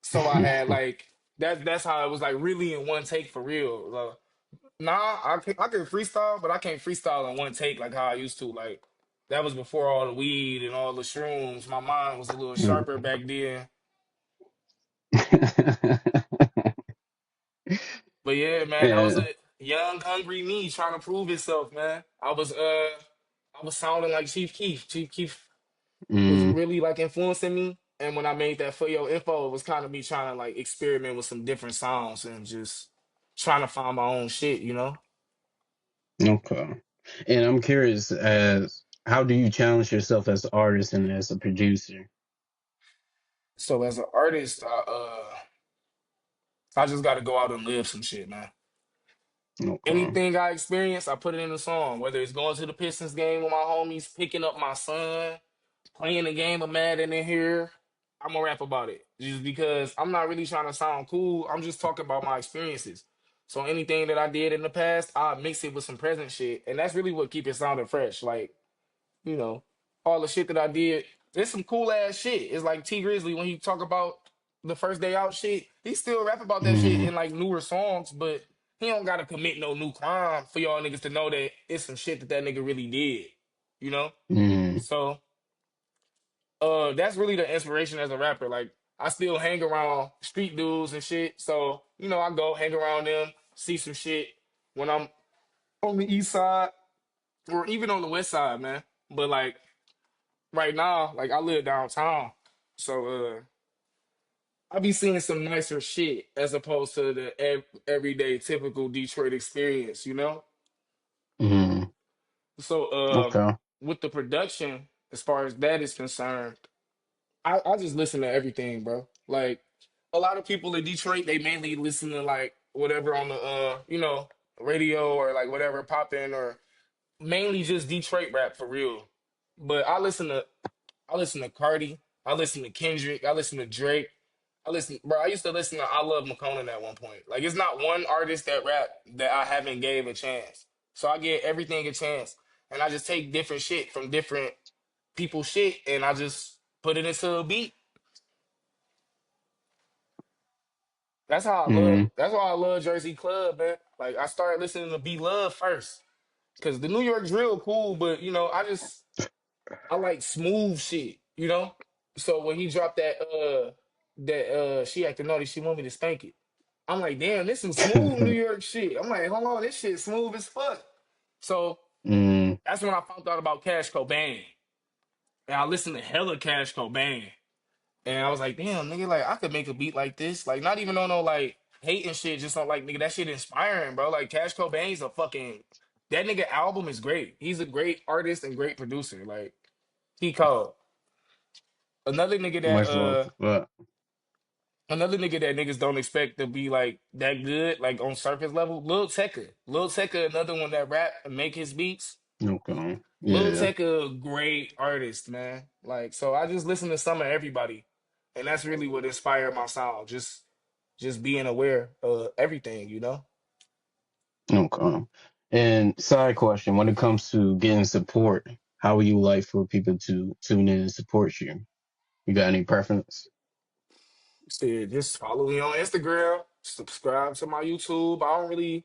So I had like that's how it was like really in one take for real. Nah, I can freestyle, but I can't freestyle in one take like how I used to. Like That was before all the weed and all the shrooms. My mind was a little sharper Mm. back then. But yeah, man, that was Yeah. a young, hungry me trying to prove itself, man. I was sounding like Chief Keef. Chief Keef was Mm. really like influencing me. And when I made that For Your Info, it was kind of me trying to like experiment with some different sounds and just trying to find my own shit, you know? Okay. And I'm curious as how do you challenge yourself as an artist and as a producer? So as an artist, I just gotta go out and live some shit, man. Okay. Anything I experience, I put it in a song. Whether it's going to the Pistons game with my homies, picking up my son, playing a game of Madden in here, I'm gonna rap about it. Just because I'm not really trying to sound cool. I'm just talking about my experiences. So anything that I did in the past, I mix it with some present shit, and that's really what keep it sounding fresh. Like, you know, all the shit that I did. There's some cool ass shit. It's like T Grizzly when he talk about the first day out shit. He still rap about that shit Mm. in like newer songs, but he don't gotta commit no new crime for y'all niggas to know that it's some shit that that nigga really did. You know. Mm. So that's really the inspiration as a rapper. Like I still hang around street dudes and shit. So I go hang around them, see some shit when I'm on the east side or even on the west side, man. But like right now, like I live downtown, so I be seeing some nicer shit as opposed to the everyday typical Detroit experience, you know. Mm. So Okay. with the production, as far as that is concerned, I just listen to everything, bro. Like a lot of people in Detroit, they mainly listen to like whatever on the radio or like whatever popping or mainly just Detroit rap for real. But I listen to Cardi. I listen to Kendrick. I listen to Drake. I used to listen to I Love McConan at one point. Like, it's not one artist that rap that I haven't gave a chance. So I get everything a chance, and I just take different shit from different people's shit, and I just put it into a beat. That's how I love. Mm. That's why I love Jersey Club, man. Like, I started listening to Be Love first, cause the New York drill cool, but I like smooth shit, you know? So when he dropped that she acting naughty, she want me to spank it. I'm like, damn, this some smooth New York shit. I'm like, hold on, this shit smooth as fuck. So Mm. that's when I found out about Cash Cobain. And I listened to hella Cash Cobain. And I was like, damn, nigga, like I could make a beat like this. Like not even on no like hating shit, just on like nigga, that shit inspiring, bro. Like Cash Cobain's a fucking that nigga album is great. He's a great artist and great producer. Like he called. Another nigga that Much love for that. another nigga that niggas don't expect to be like that good, like on surface level, Lil Tecca. Lil Tecca, another one that rap and make his beats. Okay. Lil Yeah. Tecca, great artist, man. Like, so I just listen to some of everybody. And that's really what inspired my sound. Just being aware of everything, you know? Okay. And side question, when it comes to getting support, how would you like for people to tune in and support you? You got any preference? Shit, just follow me on Instagram, subscribe to my YouTube. I don't really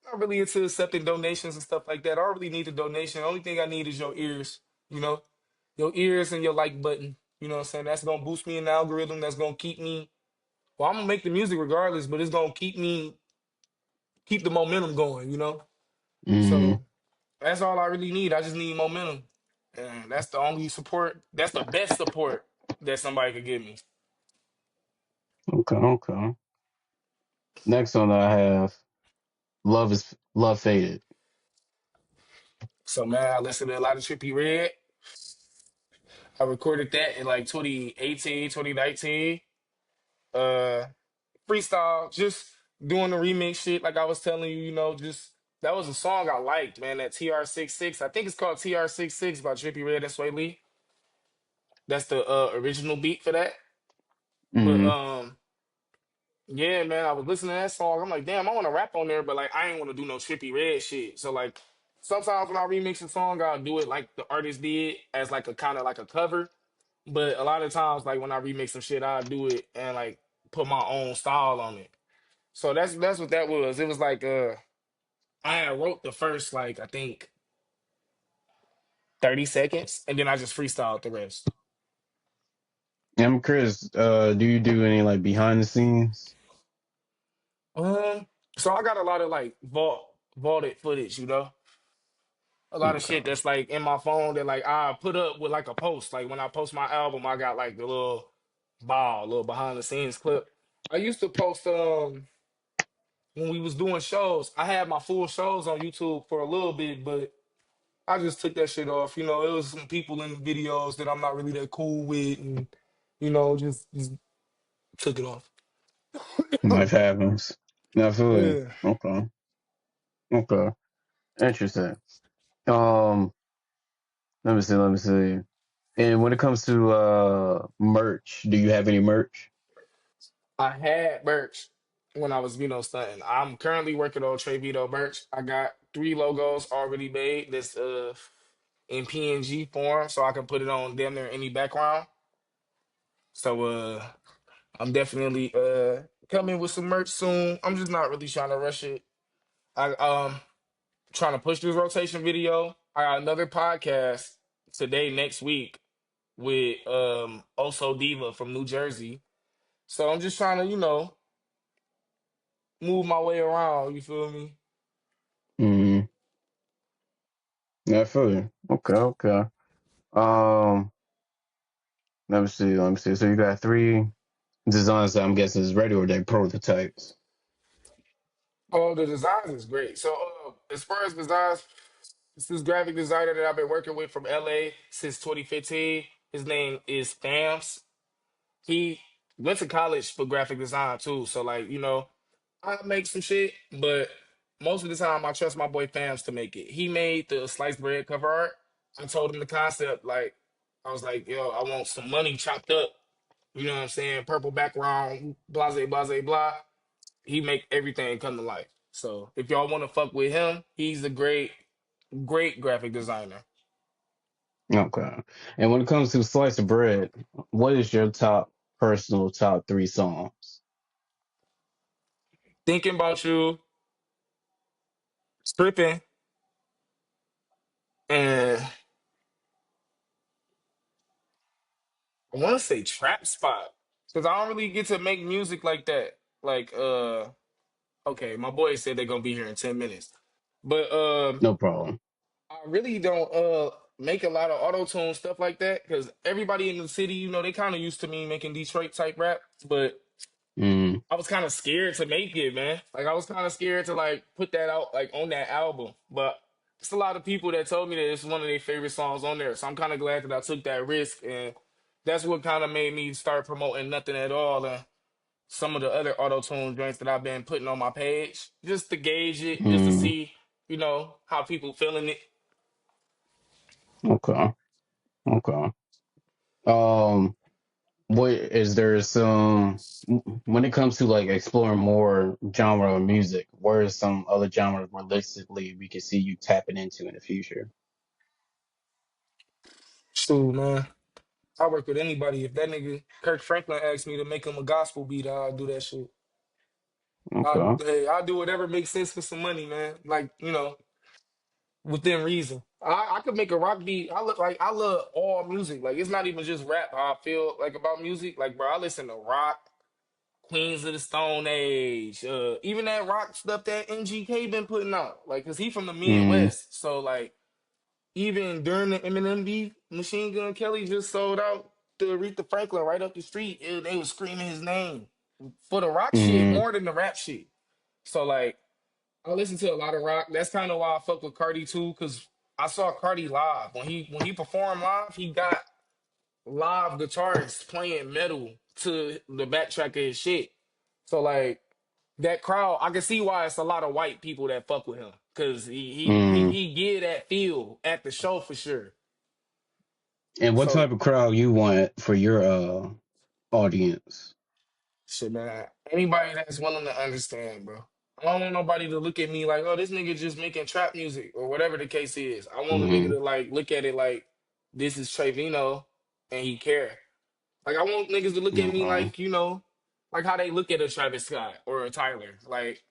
not really into accepting donations and stuff like that. I don't really need a donation. The only thing I need is your ears, you know? Your ears and your like button. You know what I'm saying? That's gonna boost me in the algorithm. That's gonna keep me. Well, I'm gonna make the music regardless, but it's gonna keep the momentum going. You know. Mm. So that's all I really need. I just need momentum, and that's the only support. That's the best support that somebody could give me. Okay. Okay. Next one I have love faded. So man, I listened to a lot of Trippie Red. I recorded that in like 2018, 2019. Uh, freestyle, just doing the remix shit. Like I was telling you, just that was a song I liked, man. That TR66. I think it's called TR66 by Trippie Red and Sway Lee. That's the original beat for that. But Mm. yeah, man, I was listening to that song. I'm like, damn, I want to rap on there, but like I ain't want to do no Trippie Red shit. So like sometimes when I remix a song, I'll do it like the artist did as like a kind of like a cover. But a lot of times, like when I remix some shit, I'll do it and like put my own style on it. So that's what that was. It was like I had wrote the first like I think 30 seconds, and then I just freestyle the rest. I'm Chris. Do you do any like behind the scenes? Um, so I got a lot of like vaulted footage, a lot of shit Okay. that's like in my phone that like I put up with like a post. Like when I post my album, I got like the little behind the scenes clip. I used to post when we was doing shows. I had my full shows on YouTube for a little bit, but I just took that shit off. It was some people in the videos that I'm not really that cool with, and just took it off. Life happens. Not fully. Yeah. Okay. Okay. Interesting. Um, let me see. Let me see. And when it comes to merch, do you have any merch? I had merch when I was, stunting. I'm currently working on Traveno merch. I got three logos already made. This in PNG form, so I can put it on damn near any background. So I'm definitely coming with some merch soon. I'm just not really trying to rush it. I trying to push this rotation video. I got another podcast today, next week, with Oso Diva from New Jersey. So I'm just trying to, move my way around, you feel me? Mm, not fully. Okay. Okay. Um, let me see. Let me see. So you got three designs that I'm guessing is ready or they prototypes. Oh, the designs is great. So as far as designs, it's this graphic designer that I've been working with from LA since 2015. His name is Fams. He went to college for graphic design too. So like, I make some shit, but most of the time I trust my boy Fams to make it. He made the sliced bread cover art. I told him the concept, like I was like, yo, I want some money chopped up. You know what I'm saying? Purple background, blase, blase, blah. He make everything come to life. So if y'all want to fuck with him, he's a great, great graphic designer. Okay. And when it comes to slice of bread, what is your top personal top three songs? Thinking about you, stripping, and I want to say trap spot because I don't really get to make music like that. Like, okay, my boy said they're gonna be here in 10 minutes, but No problem. I really don't make a lot of auto tune stuff like that because everybody in the city, they kind of used to me making Detroit type rap, but Mm, I was kind of scared to make it, man. Like I was kind of scared to like put that out like on that album. But it's a lot of people that told me that it's one of their favorite songs on there. So I'm kind of glad that I took that risk, and that's what kind of made me start promoting Nothing at All and some of the other auto tune joints that I've been putting on my page, just to gauge it, just to mm, see, how people feeling it. okay. Okay. Um, what is there some when it comes to like exploring more genre of music, where is some other genres realistically we can see you tapping into in the future? Shoot, man. I work with anybody. If that nigga Kirk Franklin asked me to make him a gospel beat, I'll do that shit. Okay. I'll do whatever makes sense for some money, man. Like, within reason. I could make a rock beat. I love all music. Like it's not even just rap how I feel like about music. Like, bro, I listen to rock, Queens of the Stone Age, even that rock stuff that MGK been putting out. Like, cause he from the Mm, Midwest. So like even during the Eminem beef, Machine Gun Kelly just sold out to Aretha Franklin right up the street. They was screaming his name for the rock shit mm, more than the rap shit. So like I listen to a lot of rock. That's kind of why I fuck with Cardi too, because I saw Cardi live. When he performed live, he got live guitarists playing metal to the backtrack of his shit. So like that crowd, I can see why it's a lot of white people that fuck with him. Cause mm. he get that feel at the show for sure. And what So type of crowd you want for your audience? shit, man. Anybody that's willing to understand, bro. I don't want nobody to look at me like, oh, this nigga just making trap music or whatever the case is. I want a nigga Mm, to like look at it like this is Trevino and he care. Like I want niggas to look at me okay. like, like how they look at a Travis Scott or a Tyler. Like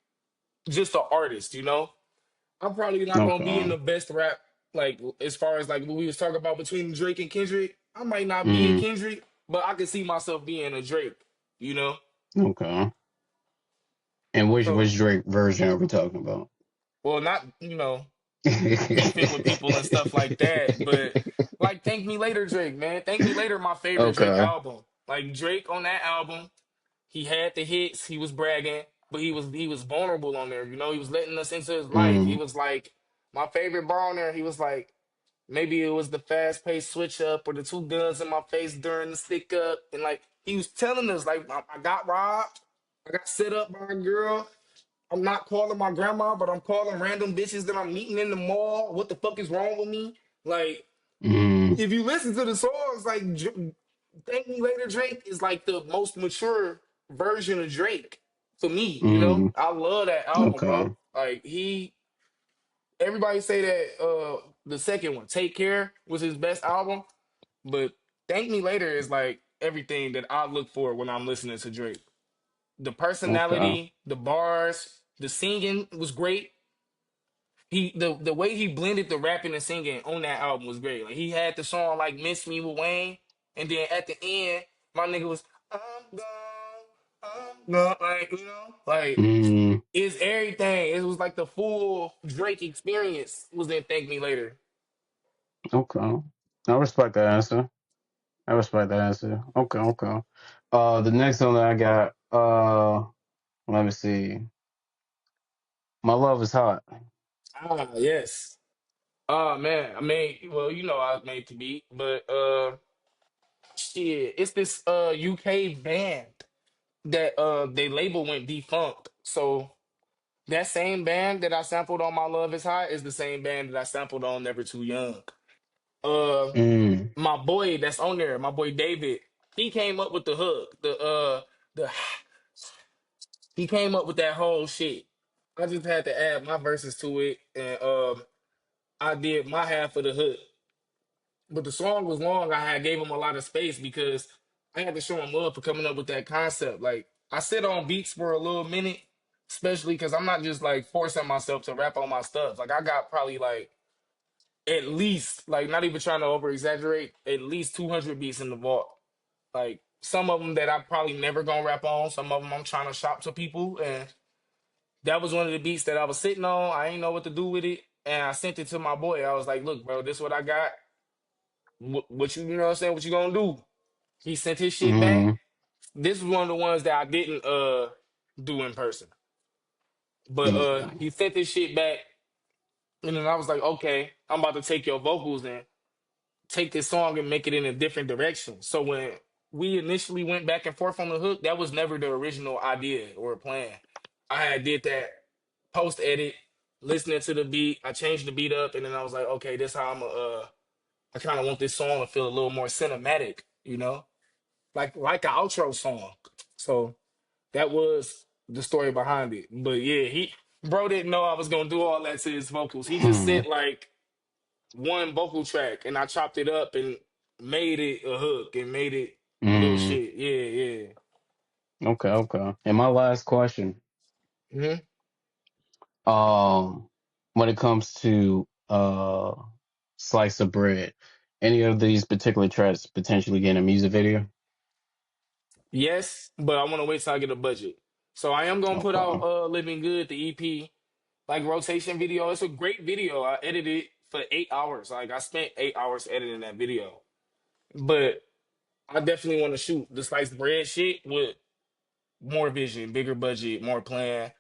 just an artist. I'm probably not gonna be in Okay. the best rap Like as far as like what we was talking about between Drake and Kendrick, I might not be in Mm, Kendrick, but I could see myself being a Drake. You know, okay. And so which Drake version are we talking about? well, not beefing with people and stuff like that, but like Thank Me Later Drake, man. Thank Me Later, my favorite Drake Okay. album. Like Drake on that album, he had the hits, he was bragging, but he was vulnerable on there. You know, he was letting us into his life. He Mm, was like my favorite bar on there. He was like, maybe it was the fast paced switch up or the two guns in my face during the stick up. And like he was telling us, like, I got robbed, I got set up by a girl. I'm not calling my grandma, but I'm calling random bitches that I'm meeting in the mall. What the fuck is wrong with me? Like, mm, if you listen to the songs, like Thank Me Later Drake is like the most mature version of Drake for me, you know? mm. I love that album, Okay. bro. Like everybody say that the second one, Take Care, was his best album, but Thank Me Later is like everything that I look for when I'm listening to Drake. The Okay. personality, the bars, the singing was great. The way he blended the rapping and singing on that album was great. Like he had the song like "Miss Me" with Wayne, and then at the end, my nigga was "I'm gone, I'm gone," like like Mm, it's everything. It was like the full Drake experience was in "Thank Me Later." okay. I respect that answer. I respect that answer. Okay, okay. The next one that I got, let me see. My love is hot. Ah, yes. Man, I mean, well, I was made to be, but shit, it's this UK band that they label went defunct. So that same band that I sampled on My Love Is Hot is the same band that I sampled on Never Too Young. Uh Mm, my boy that's on there, my boy David, he came up with the hook. The he came up with that whole shit. I just had to add my verses to it and I did my half of the hook. But the song was long. I had gave him a lot of space because I had to show him love for coming up with that concept. Like I sit on beats for a little minute, especially because I'm not just like forcing myself to rap on my stuff. Like I got probably like at least like not even trying to over exaggerate, at least 200 beats in the vault. Like some of them that I probably never gonna rap on. Some of them I'm trying to shop to people, and that was one of the beats that I was sitting on. I ain't know what to do with it, and I sent it to my boy. I was like, "Look, bro, this is what I got. What you know what I'm saying? What you gonna do?" He sent his shit back. mm, This is one of the ones that I didn't do in person. But mm, he sent his shit back, and then I was like, okay, I'm about to take your vocals and take this song and make it in a different direction. So when we initially went back and forth on the hook, that was never the original idea or plan. I had did that post edit, listening to the beat. I changed the beat up, and then I was like, okay, this how I kind of want this song to feel a little more cinematic, like an outro song. So that was the story behind it. But yeah, he bro didn't know I was gonna do all that to his vocals. He just mm, sent like one vocal track, and I chopped it up and made it a hook and made it a little mm. shit. Yeah, Okay, okay. And my last question, yeah. um, when it comes to slice of bread, any of these particular tracks potentially getting a music video? Yes, but I want to wait till I get a budget. So I am gonna put out Okay, "Living Good," the EP, like rotation video. It's a great video. I edited it for 8 hours. Like I spent 8 hours editing that video. But I definitely want to shoot the sliced bread shit with more vision, bigger budget, more plan.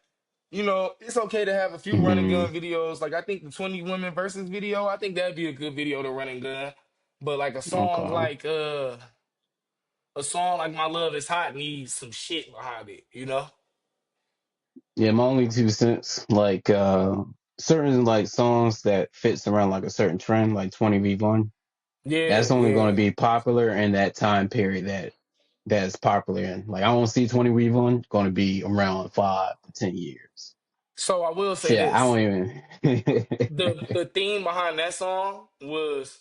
It's okay to have a few run and mm, gun videos. Like I think the 20 women versus video, I think that'd be a good video to run and gun. But like okay. a song like My Love Is Hot needs some shit behind it. Yeah, my only 2 cents, like certain like songs that fits around like a certain trend, like 20v1. Yeah, That's only going to yeah. be popular in that time period that's popular in. Like I don't see 20v1 going to be around 5 to 10 years. So I will say Shit, I this. don't even. The theme behind that song was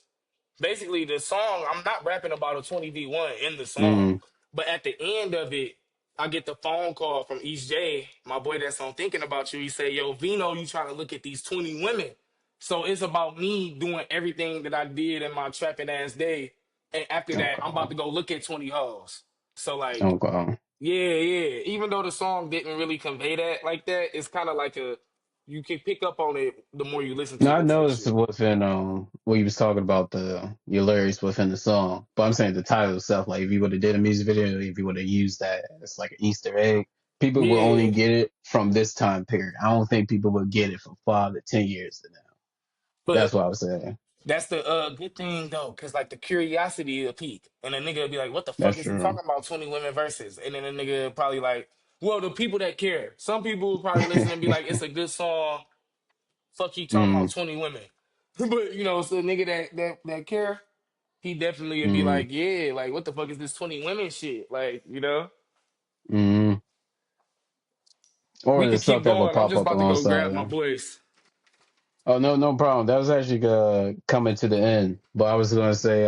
basically the song. I'm not rapping about a 20v1 in the song, mm, but at the end of it, I get the phone call from East J, my boy that's on Thinking About You. He said, "Yo, Vino, you trying to look at these 20 women?" So it's about me doing everything that I did in my trapping ass day. And after that, I'm about Okay. to go look at 20 hoes. So like, Okay. yeah, yeah. Even though the song didn't really convey that like that, it's kind of like a you can pick up on it the more you listen Now to I it type noticed shit. within what you was talking about the your lyrics within the song, but I'm saying the title itself. Like if you would have did a music video, if you would have used that as like an Easter egg, people will only Yeah. get it from this time period. I don't think people would get it from 5 to 10 years to now. That's But what I was saying. that's the good thing though, because like the curiosity will peak. And a nigga will be like, what the fuck That's is he true. talking about 20 women verses? And then a nigga probably like, well, the people that care. Some people will probably listen and be like, it's a good song. Fuck he talking about mm, 20 women. But you know, so a nigga that care, he definitely would be mm, like, yeah, like what the fuck is this 20 women shit? Like, you know? mm. Or We the could stuff keep that will going. I'm pop just up about to go alongside grab my them. boys. Oh no, no problem. That was actually coming to the end. But I was gonna say,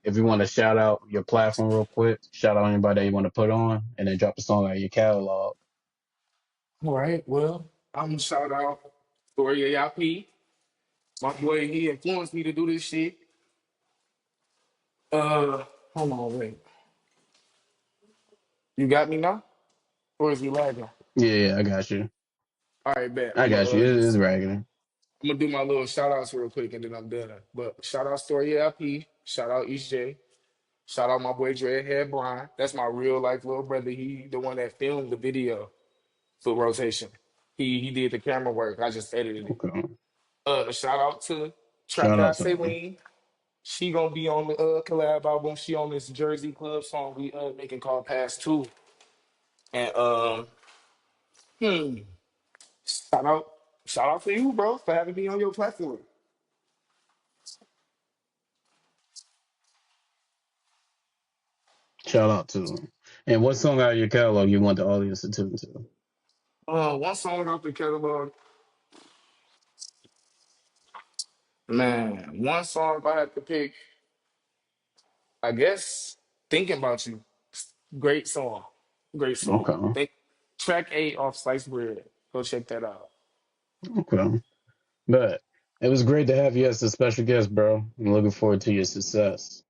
if you want to shout out your platform real quick, shout out anybody that you want to put on, and then drop a song out of your catalog. All right, well, I'm gonna shout out Story AIP. My boy, he influenced me to do this shit. Hold on, wait. You got me now? Or is he lagging? Yeah, I got you. All right, bet. I got you. It's Just regular. I'm gonna do my little shout outs real quick and then I'm done. But shout out Story AIP, shout out East J, shout out my boy Dreadhead Brian. That's my real life little brother. He the one that filmed the video for rotation. He did the camera work. I just edited it. Okay. Shout out to Trap Shout Guy out to him. Saline. She gonna be on the collab album. She on this Jersey Club song we making called Past Two. And hmm, shout out, shout out to you, bro, for having me on your platform. Shout out to him. And what song out of your catalog you want the audience to tune to? One song off the catalog, man. One song if I had to pick, I guess Thinking About You. Great song, great song. Okay. Think track 8 off Slice Bread. Go check that out. Okay. But it was great to have you as a special guest, bro. I'm looking forward to your success.